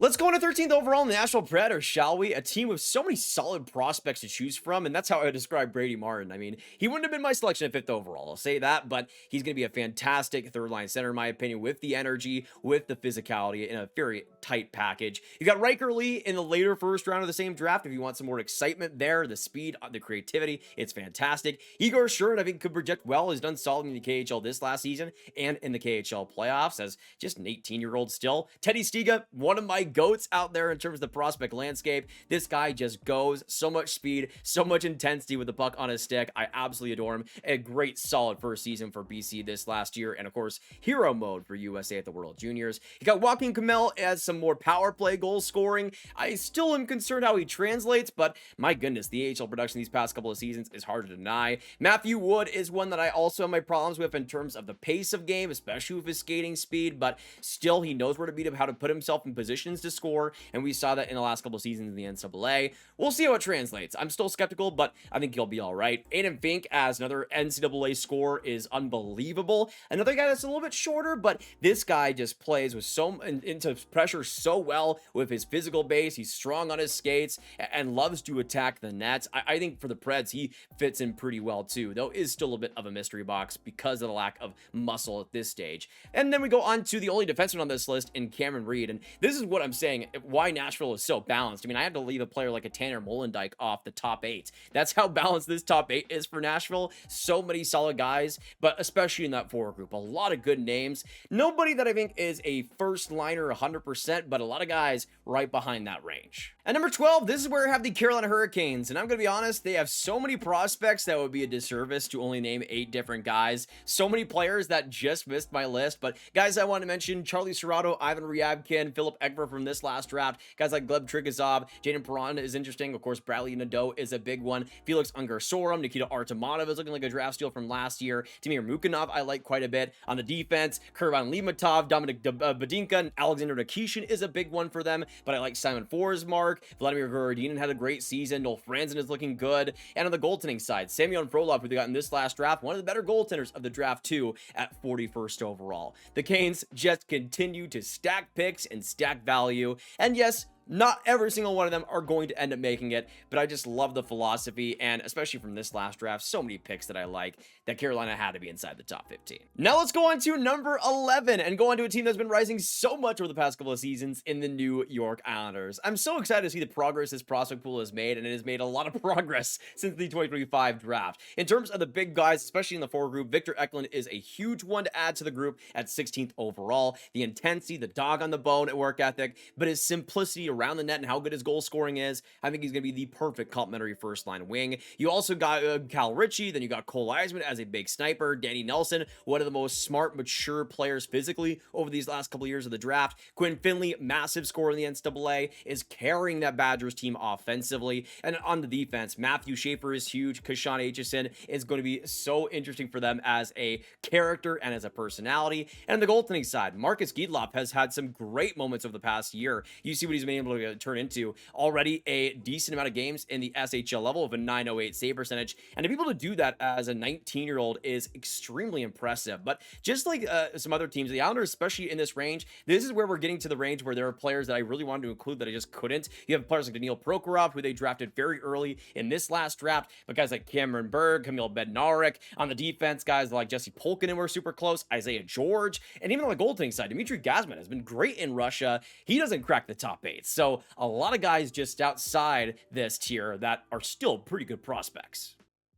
Let's go into 13th overall in the Nashville Predators, shall we? A team with so many solid prospects to choose from, and that's how I describe Brady Martin. I mean, he wouldn't have been my selection at 5th overall, I'll say that, but he's going to be a fantastic third-line center, in my opinion, with the energy, with the physicality, in a very tight package. You got Riker Lee in the later first round of the same draft. If you want some more excitement there, the speed, the creativity, it's fantastic. Igor Shurin, I think, could project well. He's done solid in the KHL this last season and in the KHL playoffs as just an 18-year-old still. Teddy Stiga, one of my goats out there in terms of the prospect landscape. This guy just goes, so much speed, so much intensity with the puck on his stick. I absolutely adore him. A great solid first season for BC this last year, and of course hero mode for USA at the World Juniors. You got Joaquin Kamel as some more power play goal scoring. I still am concerned how he translates, but my goodness, the AHL production these past couple of seasons is hard to deny. Matthew Wood is one that I also have my problems with in terms of the pace of game, especially with his skating speed, but still he knows where to be, how to put himself in positions to score, and we saw that in the last couple of seasons in the NCAA. We'll see how it translates. I'm still skeptical, but I think he'll be all right. Aiden Fink as another NCAA scorer is unbelievable. Another guy that's a little bit shorter, but this guy just plays with into pressure so well with his physical base. He's strong on his skates and loves to attack the nets. I think for the Preds, he fits in pretty well too, though is still a bit of a mystery box because of the lack of muscle at this stage. And then we go on to the only defenseman on this list in Cameron Reed, and this is what I'm saying, why Nashville is so balanced. I mean, I had to leave a player like a Tanner Mollendijk off the top 8. That's how balanced this top 8 is for Nashville. So many solid guys, but especially in that forward group, a lot of good names. Nobody that I think is a first liner 100%, but a lot of guys right behind that range. At number 12, this is where I have the Carolina Hurricanes, and I'm going to be honest, they have so many prospects that would be a disservice to only name 8 different guys. So many players that just missed my list, but guys I want to mention, Charlie Serrato, Ivan Ryabkin, Philip Ekberg from this last draft, guys like Gleb Trigazov, Jaden Perron is interesting, of course, Bradley Nadeau is a big one, Felix Ungar-Sorum, Nikita Artemonov is looking like a draft steal from last year, Timur Mukanov I like quite a bit. On the defense, Kurban Limatov, Dominic Badinka, and Alexander Nikishin is a big one for them, but I like Simon Forsmark, Vladimir Gorodinin had a great season, Noel Franzen is looking good, and on the goaltending side, Semyon Frolov, who they got in this last draft, one of the better goaltenders of the draft too, at 41st overall. The Canes just continue to stack picks and stack value, and yes, not every single one of them are going to end up making it, but I just love the philosophy, and especially from this last draft, so many picks that I like that Carolina had to be inside the top 15. Now let's go on to number 11 and go on to a team that's been rising so much over the past couple of seasons in the New York Islanders. I'm so excited to see the progress this prospect pool has made, and it has made a lot of progress since the 2025 draft. In terms of the big guys, especially in the forward group, Victor Eklund is a huge one to add to the group at 16th overall. The intensity, the dog on the bone at work ethic, but his simplicity around the net and how good his goal scoring is, I think he's going to be the perfect complementary first line wing. You also got Cal Ritchie, then you got Cole Eisman as a big sniper, Danny Nelson, one of the most smart, mature players physically over these last couple of years of the draft. Quinn Finley, massive scorer in the NCAA, is carrying that Badgers team offensively. And on the defense, Matthew Schaefer is huge. Kashan Aitchison is going to be so interesting for them as a character and as a personality. And on the goaltending side, Marcus Giedloff has had some great moments over the past year. You see what he's been able to turn into already a decent amount of games in the SHL level of a 908 save percentage. And to be able to do that as a 19-year-old is extremely impressive. But just like some other teams, the Islanders, especially in this range, this is where we're getting to the range where there are players that I really wanted to include that I just couldn't. You have players like Daniil Prokhorov, who they drafted very early in this last draft, but guys like Cameron Berg, Kamil Bednarik. On the defense, guys like Jesse Polkinen were super close, Isaiah George, and even on the goaltending side, Dmitry Gazman has been great in Russia. He doesn't crack the top 8. So a lot of guys just outside this tier that are still pretty good prospects.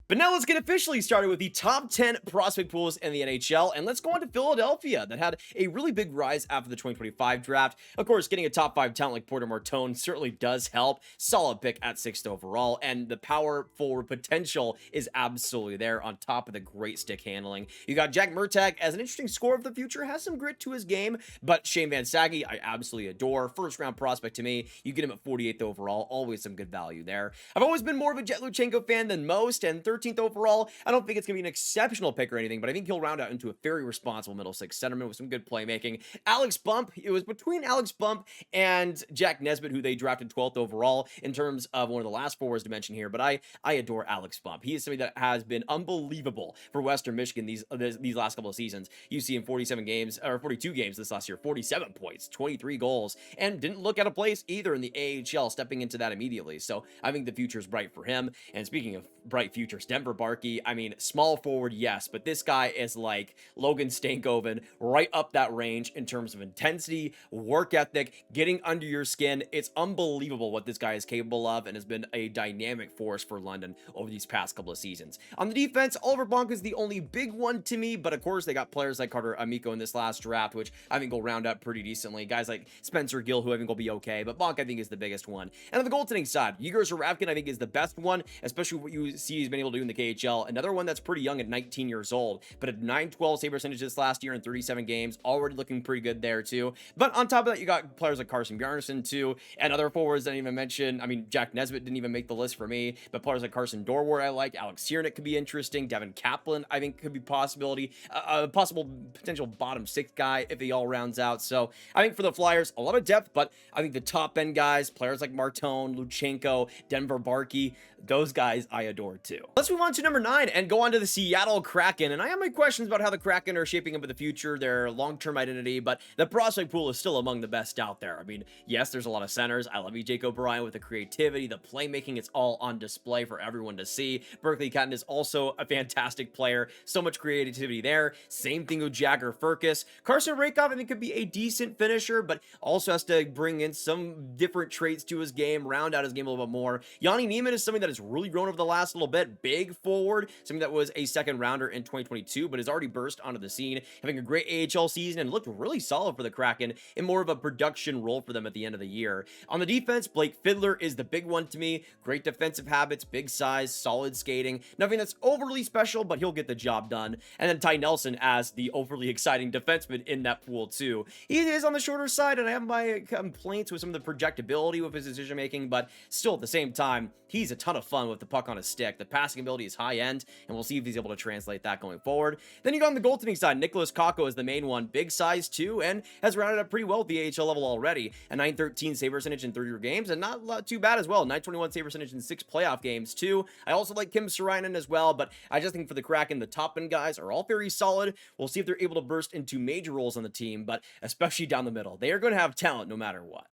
But now let's get officially started with the top 10 prospect pools in the NHL, and let's go on to Philadelphia that had a really big rise after the 2025 draft. Of course, getting a top 5 talent like Porter Martone certainly does help. Solid pick at 6th overall, and the power forward potential is absolutely there on top of the great stick handling. You got Jack Murtagh as an interesting scorer of the future, has some grit to his game, but Shane Van Saggy, I absolutely adore. First round prospect to me. You get him at 48th overall, always some good value there. I've always been more of a Jet Luchenko fan than most, and 13th overall. I don't think it's going to be an exceptional pick or anything, but I think he'll round out into a very responsible middle six centerman with some good playmaking. Alex Bump, it was between Alex Bump and Jack Nesbitt, who they drafted 12th overall in terms of one of the last forwards to mention here, but I adore Alex Bump. He is somebody that has been unbelievable for Western Michigan these last couple of seasons. You see in 47 games, or 42 games this last year, 47 points, 23 goals, and didn't look out of place either in the AHL, stepping into that immediately. So I think the future is bright for him. And speaking of bright futures, Denver Barkey, I mean, small forward, yes, but this guy is like Logan Stankoven, right up that range in terms of intensity, work ethic, getting under your skin. It's unbelievable what this guy is capable of, and has been a dynamic force for London over these past couple of seasons. On the defense, Oliver Bonk is the only big one to me, but of course they got players like Carter Amico in this last draft, which I think will round up pretty decently. Guys like Spencer Gill, who I think will be okay, but Bonk I think is the biggest one. And on the goaltending side, Igor Zaravkin I think is the best one, especially what you see he's been able to do in the KHL. Another one that's pretty young at 19 years old, but a 912 save percentage this last year in 37 games, already looking pretty good there too. But on top of that, you got players like Carson Bjarnason too, and other forwards I didn't even mention. I mean, Jack Nesbitt didn't even make the list for me, but players like Carson Dorwart I like, Alex Ciernik could be interesting, Devin Kaplan I think could be possibility, a possible potential bottom 6 guy if he all rounds out. So I think for the Flyers, a lot of depth, but I think the top end guys, players like Martone, Luchenko, Denver Barkey, those guys I adore too. Let's move on to number 9 and go on to the Seattle Kraken. And I have my questions about how the Kraken are shaping up in the future, their long-term identity, but the prospect pool is still among the best out there. I mean, yes, there's a lot of centers. I love Jake O'Brien with the creativity, the playmaking. It's all on display for everyone to see. Berkeley Catton is also a fantastic player. So much creativity there. Same thing with Jagger Firkus. Carson Rakov, I think, could be a decent finisher, but also has to bring in some different traits to his game, round out his game a little bit more. Yanni Neiman is something that has really grown over the last little bit. Big forward, something that was a second rounder in 2022, but has already burst onto the scene, having a great AHL season and looked really solid for the Kraken in more of a production role for them at the end of the year. On the defense, Blake Fiddler is the big one to me. Great defensive habits, big size, solid skating. Nothing that's overly special, but he'll get the job done. And then Ty Nelson as the overly exciting defenseman in that pool too. He is on the shorter side, and I have my complaints with some of the projectability with his decision making, but still at the same time, he's a ton of fun with the puck on his stick. The passing ability is high end, and we'll see if he's able to translate that going forward. Then you go on the goaltending side. Nicholas Kakko is the main one. Big size too, and has rounded up pretty well at the AHL level already. A 913 save percentage in 30 games, and not too bad as well. 921 save percentage in 6 playoff games too. I also like Kim Sarainen as well, but I just think for the Kraken, the top end guys are all very solid. We'll see if they're able to burst into major roles on the team, but especially down the middle. They are going to have talent no matter what.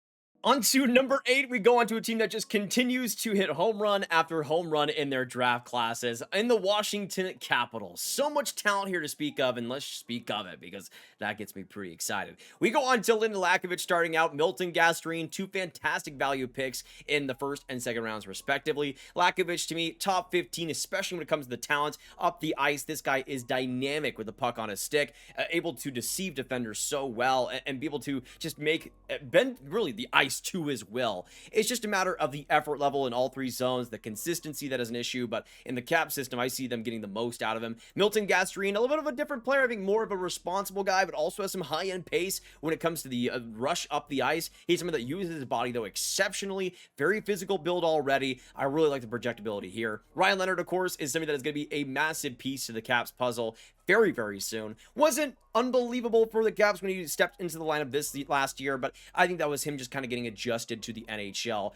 On to number 8, we go on to a team that just continues to hit home run after home run in their draft classes, in the Washington Capitals. So much talent here to speak of, and let's speak of it because that gets me pretty excited. We go on to Lyndon Lakovic starting out, Milton Gastrine, 2 fantastic value picks in the first and second rounds respectively. Lakovic to me, top 15, especially when it comes to the talent up the ice. This guy is dynamic with the puck on his stick, able to deceive defenders so well, and be able to just bend really the ice to his will. It's just a matter of the effort level in all 3 zones, the consistency that is an issue, but in the cap system, I see them getting the most out of him. Milton Gastrine, a little bit of a different player, I think more of a responsible guy, but also has some high-end pace when it comes to the rush up the ice. He's someone that uses his body, though, exceptionally. Very physical build already. I really like the projectability here. Ryan Leonard, of course, is something that is going to be a massive piece to the Caps puzzle. very, very soon. Wasn't unbelievable for the Caps when he stepped into the lineup this last year, but I think that was him just kind of getting adjusted to the NHL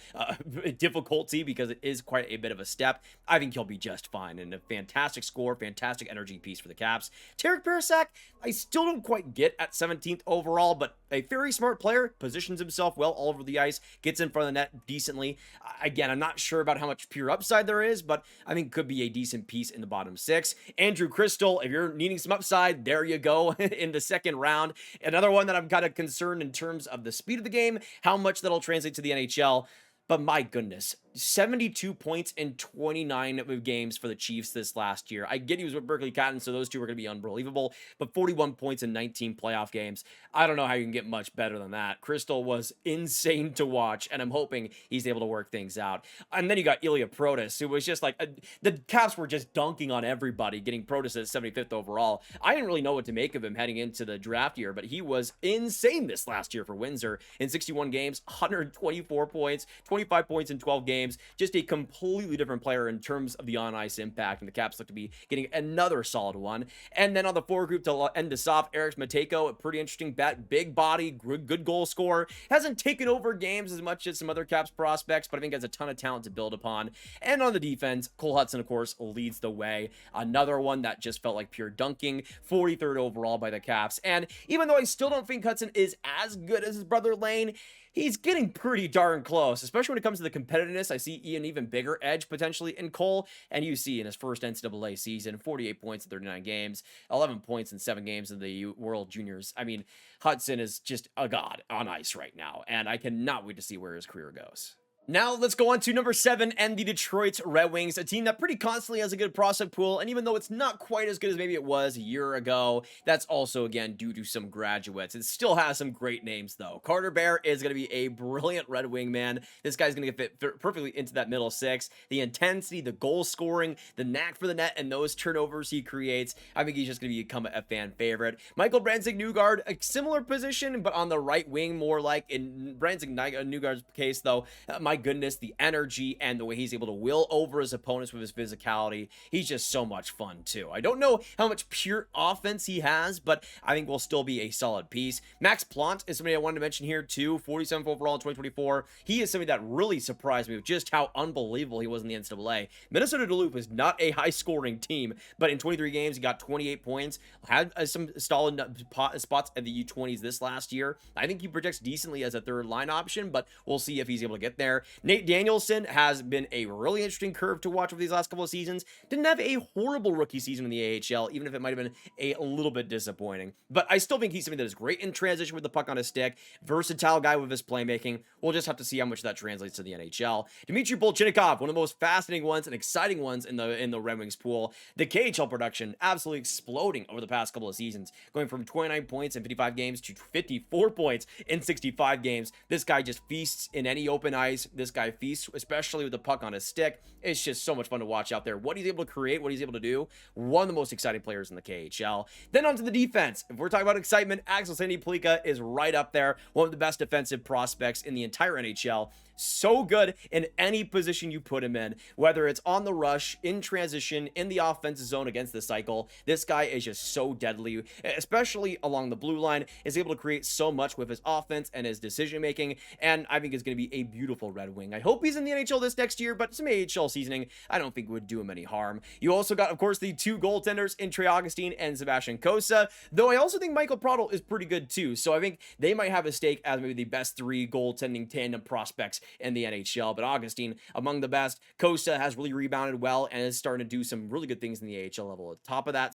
difficulty, because it is quite a bit of a step. I think he'll be just fine, and a fantastic score, fantastic energy piece for the Caps. Tarek Barasak, I still don't quite get at 17th overall, but a very smart player, positions himself well all over the ice, gets in front of the net decently. Again, I'm not sure about how much pure upside there is, but I think could be a decent piece in the bottom six. Andrew Crystal, if you're needing some upside, there you go in the second round. Another one that I'm kind of concerned in terms of the speed of the game, how much that'll translate to the NHL. But my goodness, 72 points in 29 games for the Chiefs this last year. I get he was with Berkeley Cotton, so those two are going to be unbelievable. But 41 points in 19 playoff games. I don't know how you can get much better than that. Crystal was insane to watch, and I'm hoping he's able to work things out. And then you got Ilya Protas, who was just like, the Caps were just dunking on everybody, getting Protas at 75th overall. I didn't really know what to make of him heading into the draft year, but he was insane this last year for Windsor. In 61 games, 124 points, 25 points in 12 games. Just a completely different player in terms of the on-ice impact, and the Caps look to be getting another solid one. And then on the forward group to end this off, Eric Matejko, a pretty interesting bet. Big body, good goal scorer. Hasn't taken over games as much as some other Caps prospects, but I think has a ton of talent to build upon. And on the defense, Cole Hudson, of course, leads the way. Another one that just felt like pure dunking. 43rd overall by the Caps. And even though I still don't think Hudson is as good as his brother Lane, he's getting pretty darn close, especially when it comes to the competitiveness. I see an even bigger edge potentially in Cole, and you see in his first NCAA season, 48 points in 39 games, 11 points in 7 games in the World Juniors. I mean, Hudson is just a god on ice right now, and I cannot wait to see where his career goes. Now let's go on to number 7 and the Detroit Red Wings, a team that pretty constantly has a good prospect pool, and even though it's not quite as good as maybe it was a year ago, that's also again due to some graduates. It still has some great names though. Carter Bear is going to be a brilliant Red Wing, man. This guy's going to fit perfectly into that middle six. The intensity, the goal scoring, the knack for the net, and those turnovers he creates, I think he's just going to become a fan favorite. Michael Branzig-Newgard, a similar position, but on the right wing, more like in Branzig-Newgard's case though. My goodness, the energy and the way he's able to will over his opponents with his physicality. He's just so much fun too. I don't know how much pure offense he has, but I think will still be a solid piece. Max Plant is somebody I wanted to mention here too. 47th overall in 2024. He is somebody that really surprised me with just how unbelievable he was in the NCAA. Minnesota Duluth is not a high scoring team, but in 23 games, he got 28 points, had some solid spots at the U20s this last year. I think he projects decently as a third line option, but we'll see if he's able to get there. Nate Danielson has been a really interesting curve to watch over these last couple of seasons. Didn't have a horrible rookie season in the AHL, even if it might have been a little bit disappointing. But I still think he's something that is great in transition with the puck on his stick. Versatile guy with his playmaking. We'll just have to see how much that translates to the NHL. Dmitry Bolchinnikov, one of the most fascinating ones and exciting ones in the Red Wings pool. The KHL production absolutely exploding over the past couple of seasons, going from 29 points in 55 games to 54 points in 65 games. This guy just feasts in any open ice. This guy feasts, especially with the puck on his stick. It's just so much fun to watch out there. What he's able to create, what he's able to do. One of the most exciting players in the KHL. Then onto the defense. If we're talking about excitement, Axel Sandin-Pellikka is right up there. One of the best defensive prospects in the entire NHL. So good in any position you put him in, whether it's on the rush, in transition, in the offensive zone against the cycle. This guy is just so deadly, especially along the blue line, is able to create so much with his offense and his decision making, and I think is going to be a beautiful Red Wing. I hope he's in the NHL this next year, but some AHL seasoning I don't think would do him any harm. You also got, of course, the two goaltenders in Trey Augustine and Sebastian Cossa, though I also think Michael Prodl is pretty good too, so I think they might have a stake as maybe the best 3 goaltending tandem prospects in the NHL, but Augustine among the best. Costa has really rebounded well and is starting to do some really good things in the AHL level. At the top of that,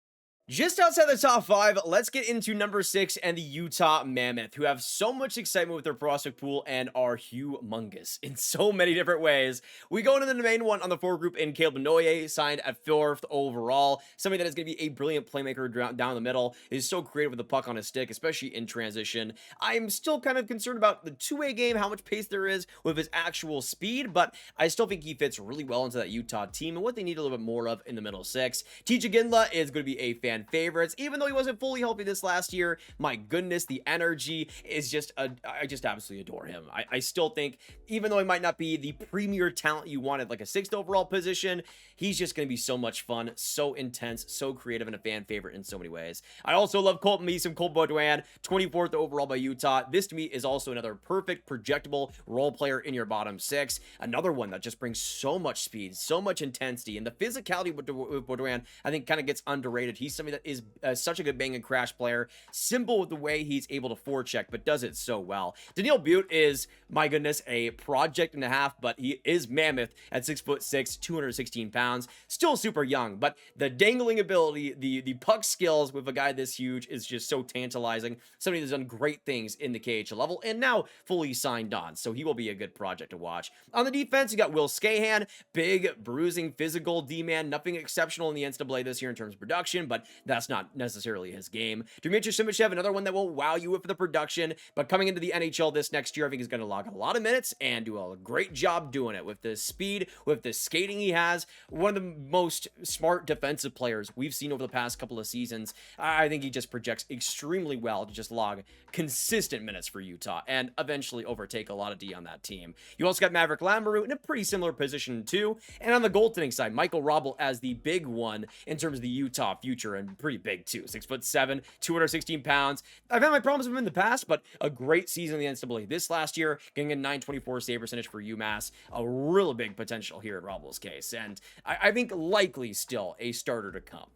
just outside the top 5, let's get into number 6 and the Utah Mammoth, who have so much excitement with their prospect pool and are humongous in so many different ways. We go into the main one on the forward group in Caleb Noye, signed at 4th overall. Somebody that is going to be a brilliant playmaker down the middle, is so creative with the puck on his stick, especially in transition. I'm still kind of concerned about the two-way game, how much pace there is with his actual speed, but I still think he fits really well into that Utah team and what they need a little bit more of in the middle 6. TJ Ginla is going to be a fan fan favorites. Even though he wasn't fully healthy this last year, my goodness, the energy is just, I just absolutely adore him. I still think, even though he might not be the premier talent you wanted, like a 6th overall position, he's just going to be so much fun, so intense, so creative, and a fan favorite in so many ways. I also love Colton Meeson, Cole Baudouin, 24th overall by Utah. This to me is also another perfect projectable role player in your bottom 6. Another one that just brings so much speed, so much intensity, and the physicality with Baudouin, I think, kind of gets underrated. He's somebody that is such a good bang and crash player, simple with the way he's able to forecheck, but does it so well. Daniil Butte is, my goodness, a project and a half, but he is mammoth at 6'6", 216 pounds, still super young, but the dangling ability, the puck skills with a guy this huge is just so tantalizing. Somebody that's done great things in the KHL level and now fully signed on, so he will be a good project to watch. On the defense, you got Will Skahan, big, bruising, physical D-man, nothing exceptional in the NCAA this year in terms of production, but that's not necessarily his game. Dmitry Simachev, another one that will wow you with the production, but coming into the NHL this next year, I think he's going to log a lot of minutes and do a great job doing it with the speed, with the skating he has. One of the most smart defensive players we've seen over the past couple of seasons. I think he just projects extremely well to just log consistent minutes for Utah and eventually overtake a lot of D on that team. You also got Maverick Lamoureux in a pretty similar position too. And on the goaltending side, Michael Robel as the big one in terms of the Utah future, and pretty big too. 6'7", 216 pounds. I've had my problems with him in the past, but a great season in the NCAA this last year, getting a .924 save percentage for UMass. A real big potential here in Robel's case, and I think likely still a starter to come.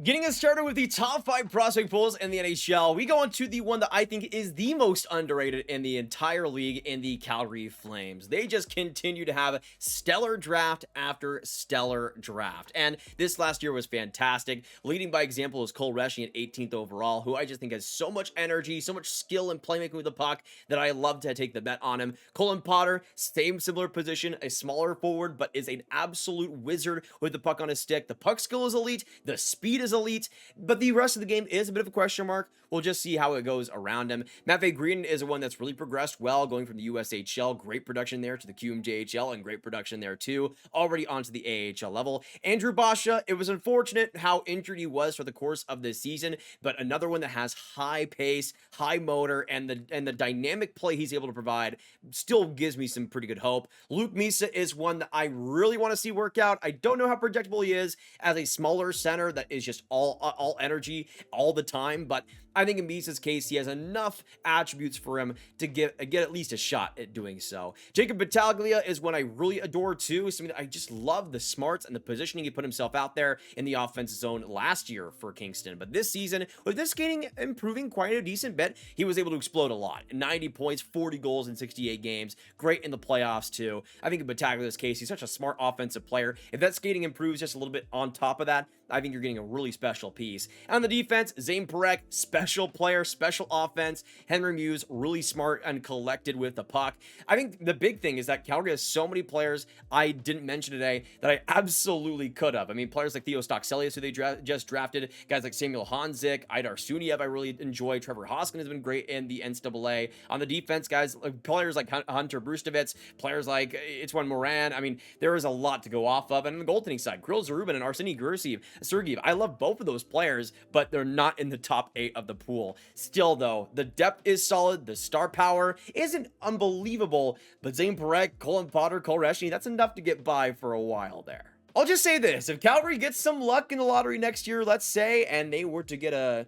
Getting us started with the top 5 prospect pools in the NHL, we go on to the one that I think is the most underrated in the entire league in the Calgary Flames. They just continue to have stellar draft after stellar draft. And this last year was fantastic. Leading by example is Cole Reschny at 18th overall, who I just think has so much energy, so much skill and playmaking with the puck that I love to take the bet on him. Colin Potter, same similar position, a smaller forward, but is an absolute wizard with the puck on his stick. The puck skill is elite, the speed is elite, but the rest of the game is a bit of a question mark. We'll just see how it goes around him. Matvei Green is one that's really progressed well, going from the USHL, great production there, to the QMJHL, and great production there too, already onto the AHL level. Andrew Basha, it was unfortunate how injured he was for the course of this season, but another one that has high pace, high motor, and the dynamic play he's able to provide still gives me some pretty good hope. Luke Misa is one that I really want to see work out. I don't know how projectable he is as a smaller center that is just all energy all the time, but I think in Misa's case, he has enough attributes for him to get at least a shot at doing so. Jacob Battaglia is one I really adore too. Something that I just love the smarts and the positioning he put himself out there in the offensive zone last year for Kingston. But this season, with this skating improving quite a decent bit, he was able to explode a lot. 90 points, 40 goals in 68 games. Great in the playoffs too. I think in Battaglia's case, he's such a smart offensive player. If that skating improves just a little bit on top of that, I think you're getting a really special piece. On the defense, Zane Parekh, special player, special offense. Henry Muse, really smart and collected with the puck. I think the big thing is that Calgary has so many players I didn't mention today that I absolutely could have. I mean, players like Theo Stokselius, who they just drafted, guys like Samuel Hanzik, Idar Suniev, I really enjoy. Trevor Hoskin has been great in the NCAA. On the defense, guys, players like Hunter Brustovitz, players like Itzwan Moran. I mean, there is a lot to go off of. And on the goaltending side, Kirill Zarubin and Arseny Sergeyev, I love both of those players, but they're not in the top 8 of the pool. Still, though, the depth is solid. The star power isn't unbelievable, but Zane Parekh, Colin Potter, Cole Reschny, that's enough to get by for a while there. I'll just say this. If Calgary gets some luck in the lottery next year, let's say, and they were to get a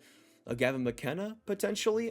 Gavin McKenna, potentially,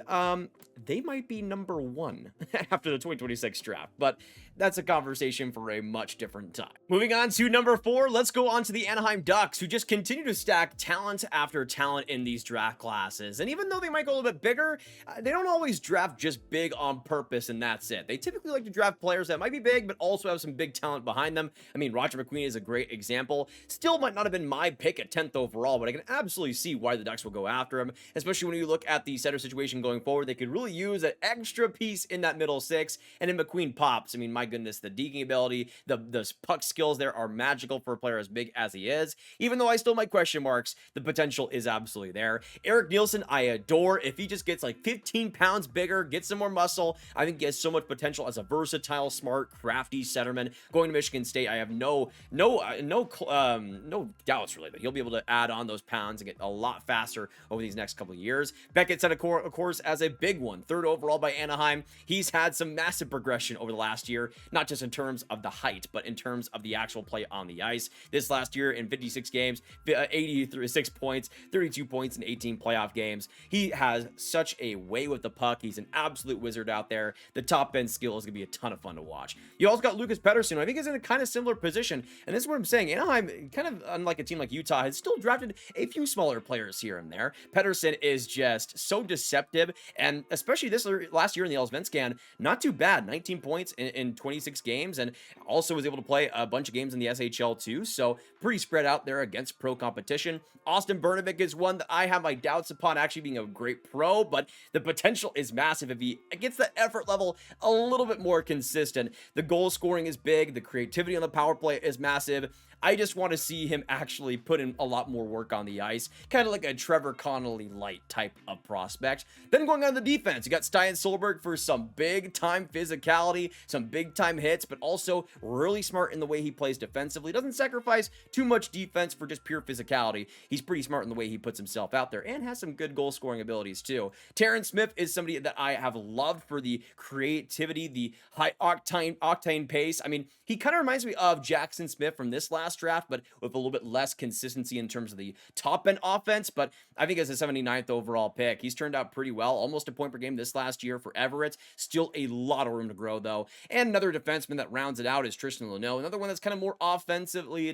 they might be number 1 after the 2026 draft, but that's a conversation for a much different time. Moving on to number 4, let's go on to the Anaheim Ducks, who just continue to stack talent after talent in these draft classes. And even though they might go a little bit bigger, they don't always draft just big on purpose and that's it. They typically like to draft players that might be big, but also have some big talent behind them. I mean, Roger McQueen is a great example. Still might not have been my pick at 10th overall, but I can absolutely see why the Ducks will go after him, especially when you look at the center situation going forward. They could really use an extra piece in that middle six, and in McQueen pops. I mean, my goodness, the deking ability, the puck skills there are magical for a player as big as he is. Even though I still might question marks, the potential is absolutely there. Eric Nielsen, I adore. If he just gets like 15 pounds bigger, gets some more muscle, I think he has so much potential as a versatile, smart, crafty centerman. Going to Michigan State, I have no doubts really that he'll be able to add on those pounds and get a lot faster over these next couple of years. Beckett set of course as a big one, 3rd overall by Anaheim. He's had some massive progression over the last year, not just in terms of the height, but in terms of the actual play on the ice. This last year in 56 games, 86 points, 32 points in 18 playoff games. He has such a way with the puck. He's an absolute wizard out there. The top end skill is going to be a ton of fun to watch. You also got Lucas Pettersson, who I think is in a kind of similar position. And this is what I'm saying. Anaheim, kind of unlike a team like Utah, has still drafted a few smaller players here and there. Pettersson is just so deceptive. And especially this last year in the Allsvenskan, not too bad. 19 points in 26 games, and also was able to play a bunch of games in the SHL too. So pretty spread out there against pro competition. Austin Bernovic is one that I have my doubts upon actually being a great pro, but the potential is massive if he gets the effort level a little bit more consistent. The goal scoring is big. The creativity on the power play is massive. I just want to see him actually put in a lot more work on the ice, kind of like a Trevor Connolly light type of prospect. Then going on the defense, you got Stian Solberg for some big time physicality, some big time hits, but also really smart in the way he plays defensively. Doesn't sacrifice too much defense for just pure physicality. He's pretty smart in the way he puts himself out there and has some good goal scoring abilities too. Terrence Smith is somebody that I have loved for the creativity, the high octane pace. I mean, he kind of reminds me of Jackson Smith from this last draft, but with a little bit less consistency in terms of the top end offense. But I think as a 79th overall pick, he's turned out pretty well, almost a point per game this last year for Everett. Still a lot of room to grow though. And another defenseman that rounds it out is Tristan Luneau, another one that's kind of more offensively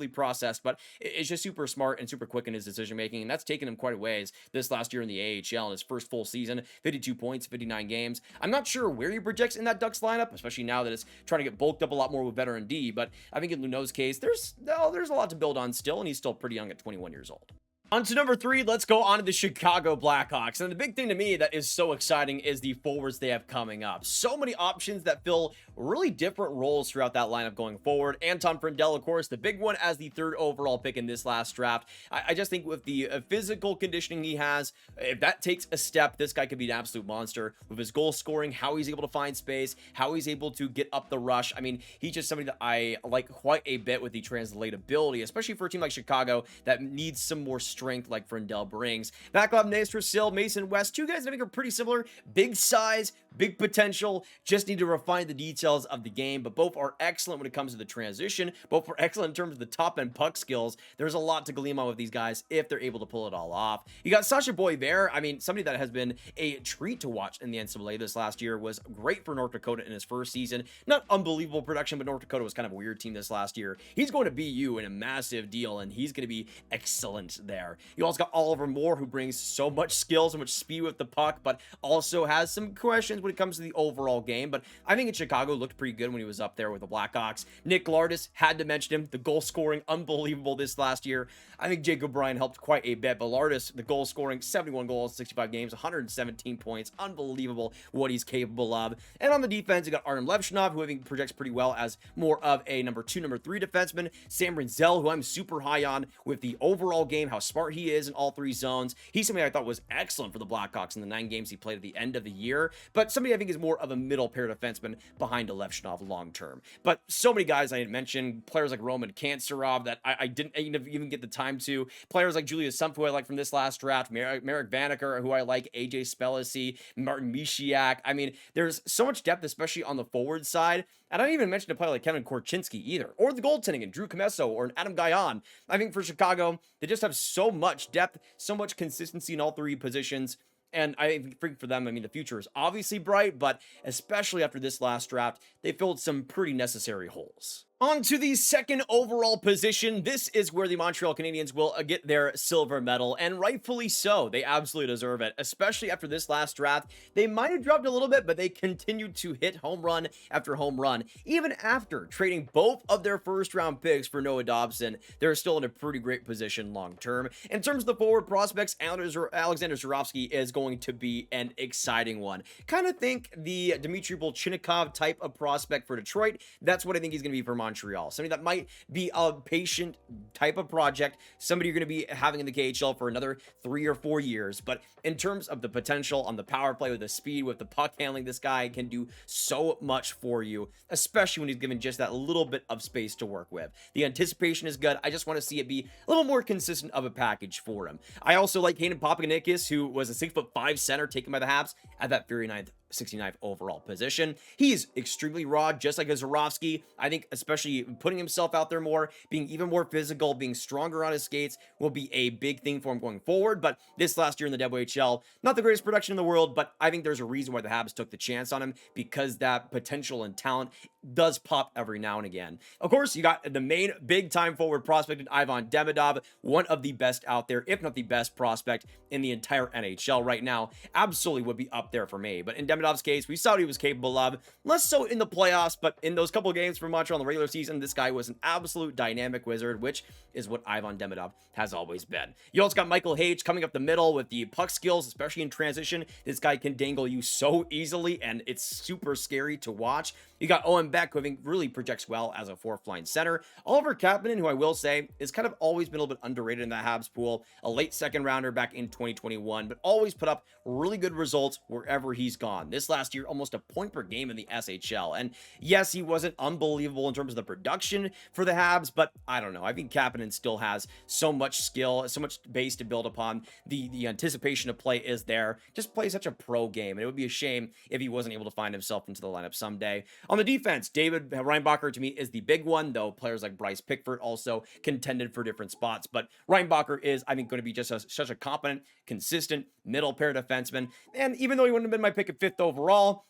processed, but is just super smart and super quick in his decision making, and that's taken him quite a ways this last year in the AHL in his first full season. 52 points, 59 games. I'm not sure where he projects in that Ducks lineup, especially now that it's trying to get bulked up a lot more with veteran D, but I think in Luneau's case, there's a lot to build on still, and he's still pretty young at 21 years old. On to number 3, let's go on to the Chicago Blackhawks. And the big thing to me that is so exciting is the forwards they have coming up. So many options that fill really different roles throughout that lineup going forward. Anton Frindell, of course, the big one as the 3rd overall pick in this last draft. I just think with the physical conditioning he has, if that takes a step, this guy could be an absolute monster. With his goal scoring, how he's able to find space, how he's able to get up the rush. I mean, he's just somebody that I like quite a bit with the translatability, especially for a team like Chicago that needs some more strength like Frindell brings. Vaclav Nestrasil, Mason West, two guys I think are pretty similar. Big size, big potential, just need to refine the details of the game, but both are excellent when it comes to the transition. Both are excellent in terms of the top end puck skills. There's a lot to glean on with these guys if they're able to pull it all off. You got Sasha Boisvert. I mean, somebody that has been a treat to watch in the NCAA this last year. Was great for North Dakota in his first season. Not unbelievable production, but North Dakota was kind of a weird team this last year. He's going to BU in a massive deal, and he's going to be excellent there. You also got Oliver Moore, who brings so much skill, so much speed with the puck, but also has some questions when it comes to the overall game. But I think in Chicago looked pretty good when he was up there with the Blackhawks. Nick Lardis, had to mention him. The goal scoring, unbelievable this last year. I think Jacob Bryan helped quite a bit, but Lardis, the goal scoring, 71 goals, 65 games, 117 points. Unbelievable what he's capable of. And on the defense, you got Artem Levshunov, who I think projects pretty well as more of a number 2, number 3 defenseman. Sam Rinzel, who I'm super high on with the overall game, how smart he is in all 3 zones. He's somebody I thought was excellent for the Blackhawks in the 9 games he played at the end of the year, but somebody I think is more of a middle pair defenseman behind a Levshunov long term. But so many guys I had mentioned, players like Roman Kantsarov that I didn't even get the time to, players like Julius Sumpf, who I like from this last draft, Marek Vanacker, who I like, AJ Spelisi, Martin Mishiak. I mean, there's so much depth, especially on the forward side. And I don't even mention a player like Kevin Korchinski either, or the goaltending and Drew Comesso or an Adam Guyon. I think for Chicago, they just have so much depth, so much consistency in all 3 positions. And I think for them, I mean, the future is obviously bright, but especially after this last draft, they filled some pretty necessary holes. On to the second overall position. This is where the Montreal Canadiens will get their silver medal, and rightfully so. They absolutely deserve it, especially after this last draft. They might have dropped a little bit, but they continued to hit home run after home run. Even after trading both of their first-round picks for Noah Dobson, they're still in a pretty great position long-term. In terms of the forward prospects, Alexander Zurovsky is going to be an exciting one. Kind of think the Dmitry Bolchinnikov type of prospect for Detroit. That's what I think he's going to be for Montreal. Somebody that might be a patient type of project, somebody you're going to be having in the KHL for another 3 or 4 years. But in terms of the potential on the power play, with the speed, with the puck handling, this guy can do so much for you, especially when he's given just that little bit of space to work with. The anticipation is good. I just want to see it be a little more consistent of a package for him. I also like Hayden Papagiannis, who was a 6'5" center taken by the Habs at that very 69th overall position. He's extremely raw, just like a Zurovsky. I think especially putting himself out there more, being even more physical, being stronger on his skates will be a big thing for him going forward. But this last year in the WHL, not the greatest production in the world, but I think there's a reason why the Habs took the chance on him, because that potential and talent does pop every now and again. Of course, you got the main big-time forward prospect in Ivan Demidov, one of the best out there, if not the best prospect in the entire NHL right now. Absolutely would be up there for me. But in Demidov's case, we saw what he was capable of. Less so in the playoffs, but in those couple of games for Montreal in the regular season, this guy was an absolute dynamic wizard, which is what Ivan Demidov has always been. You also got Michael Hage coming up the middle with the puck skills, especially in transition. This guy can dangle you so easily, and it's super scary to watch. You got Owen Beck, who I think really projects well as a fourth-line center. Oliver Kapanen, who I will say is kind of always been a little bit underrated in that Habs pool. A late second-rounder back in 2021, but always put up really good results wherever he's gone. This last year, almost a point per game in the SHL. And yes, he wasn't unbelievable in terms of the production for the Habs, but I don't know. I think Kapanen still has so much skill, so much base to build upon. The anticipation of play is there. Just plays such a pro game, and it would be a shame if he wasn't able to find himself into the lineup someday. On the defense, David Reinbacher to me is the big one, though players like Bryce Pickford also contended for different spots. But Reinbacher is, I think, going to be just such a competent, consistent middle pair defenseman. And even though he wouldn't have been my pick at 5th overall,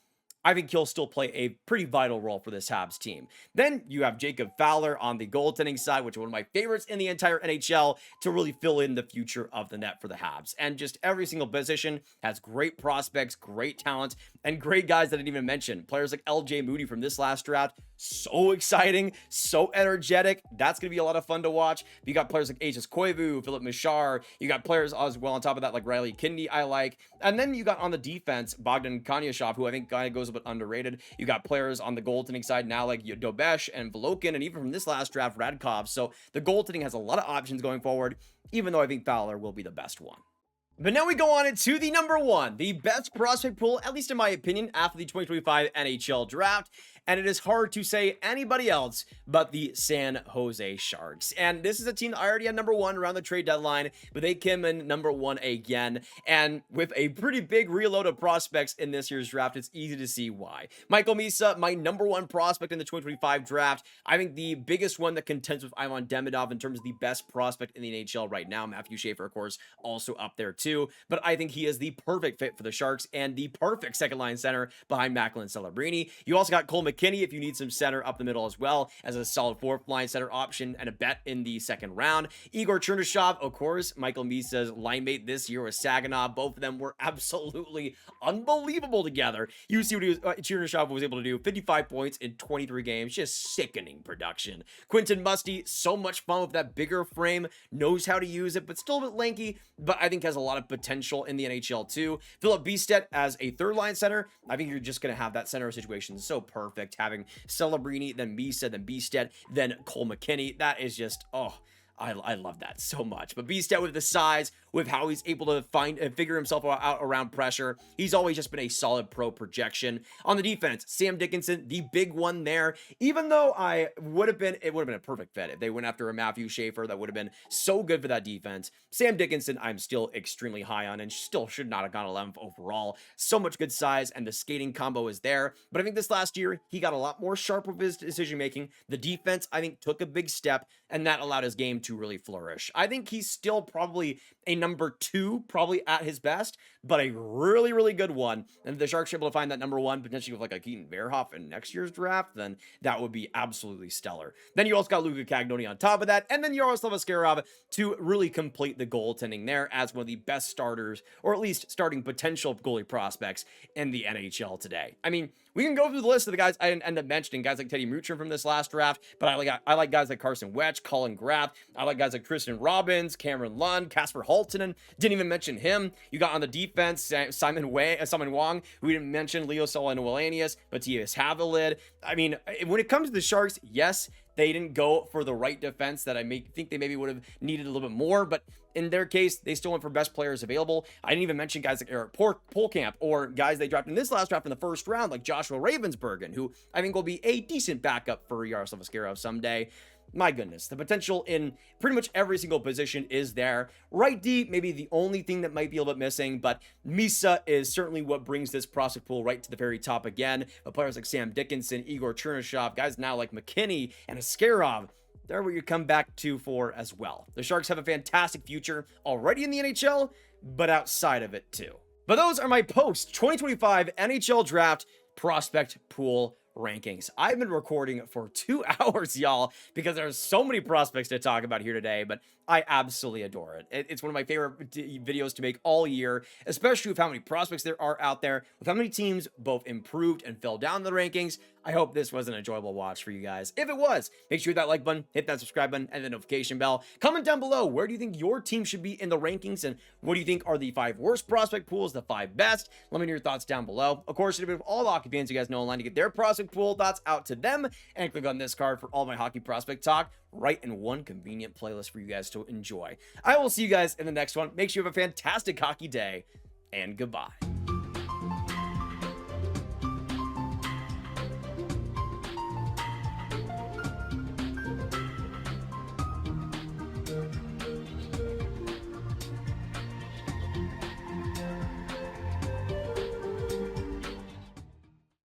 I think he'll still play a pretty vital role for this Habs team. Then you have Jacob Fowler on the goaltending side, which is one of my favorites in the entire NHL, to really fill in the future of the net for the Habs. And just every single position has great prospects, great talent, and great guys that I didn't even mention. Players like LJ Moody from this last draft, so exciting, so energetic. That's going to be a lot of fun to watch. You got players like Aegis Koivu, Philip Michar. You got players as well on top of that like Riley Kidney I like. And then you got on the defense, Bogdan Konyashov, who I think kind of goes a bit underrated. You got players on the goaltending side now like Dobesh and Volokin, and even from this last draft, Radkov. So the goaltending has a lot of options going forward, even though I think Fowler will be the best one. But now we go on into the number one, the best prospect pool, at least in my opinion, after the 2025 NHL draft. And it is hard to say anybody else but the San Jose Sharks. And this is a team that I already had number one around the trade deadline, but they came in number one again. And with a pretty big reload of prospects in this year's draft, it's easy to see why. Michael Misa, my number one prospect in the 2025 draft. I think the biggest one that contends with Ivan Demidov in terms of the best prospect in the NHL right now. Matthew Schaefer, of course, also up there too. But I think he is the perfect fit for the Sharks and the perfect second line center behind Macklin Celebrini. You also got Cole McKinney if you need some center up the middle as well as a solid fourth line center option and a bet in the second round. Igor Chernyshov, of course, Michael Misa's line mate this year with Saginaw. Both of them were absolutely unbelievable together. You see what Chernyshov was able to do. 55 points in 23 games. Just sickening production. Quentin Musty, so much fun with that bigger frame. Knows how to use it, but still a bit lanky, but I think has a lot of potential in the NHL too. Philip Bystedt as a third line center. I think you're just going to have that center situation so perfect. Having Celebrini, then Misa, then Bystedt, then Cole McKinney. That is just, oh, I love that so much. But Bystedt with the size, with how he's able to find and figure himself out around pressure, he's always just been a solid pro projection. On the defense, Sam Dickinson, the big one there. Even though it would have been a perfect fit if they went after a Matthew Schaefer. That would have been so good for that defense. Sam Dickinson, I'm still extremely high on and still should not have gone 11th overall. So much good size and the skating combo is there. But I think this last year, he got a lot more sharp with his decision making. The defense, I think, took a big step, and that allowed his game to really flourish. I think he's still probably a number 2, probably at his best, but a really, really good one. And if the Sharks are able to find that number 1, potentially with like a Keaton Verhoff in next year's draft, then that would be absolutely stellar. Then you also got Luca Castaglione on top of that, and then Yaroslav Askarov to really complete the goaltending there as one of the best starters, or at least starting potential goalie prospects in the NHL today. I mean, we can go through the list of the guys I didn't end up mentioning, guys like Teddy Mutrin from this last draft, but I like guys like Carson Wetch, Colin Graf. I like guys like Tristan Robbins, Cameron Lund, Kasper Halttunen. Didn't even mention him. You got on the defense Simon Wong. We didn't mention Leo Solano-Wallenius, Matthias Havelid. I mean, when it comes to the Sharks, yes, they didn't go for the right defense that I think they maybe would have needed a little bit more, but in their case, they still went for best players available. I didn't even mention guys like Eric Polkamp or guys they drafted in this last draft in the first round, like Joshua Ravensbergen, who I think will be a decent backup for Yaroslav Askarov someday. My goodness, the potential in pretty much every single position is there. Right D, maybe the only thing that might be a little bit missing, but Misa is certainly what brings this prospect pool right to the very top again. But players like Sam Dickinson, Igor Chernyshov, guys now like McKinney and Askarov, they're what you come back to for as well. The Sharks have a fantastic future already in the NHL, but outside of it too. But those are my post-2025 NHL Draft prospect pool rankings. I've been recording for 2 hours, y'all, because there's so many prospects to talk about here today, but I absolutely adore it. It's one of my favorite videos to make all year, especially with how many prospects there are out there, with how many teams both improved and fell down the rankings. I hope this was an enjoyable watch for you guys. If it was, make sure you hit that like button, hit that subscribe button, and the notification bell. Comment down below, where do you think your team should be in the rankings, and what do you think are the 5 worst prospect pools, the 5 best? Let me know your thoughts down below. Of course, with all the hockey fans you guys know online to get their prospect pool thoughts out to them, and click on this card for all my hockey prospect talk right in one convenient playlist for you guys to enjoy. I will see you guys in the next one. Make sure you have a fantastic hockey day, and goodbye.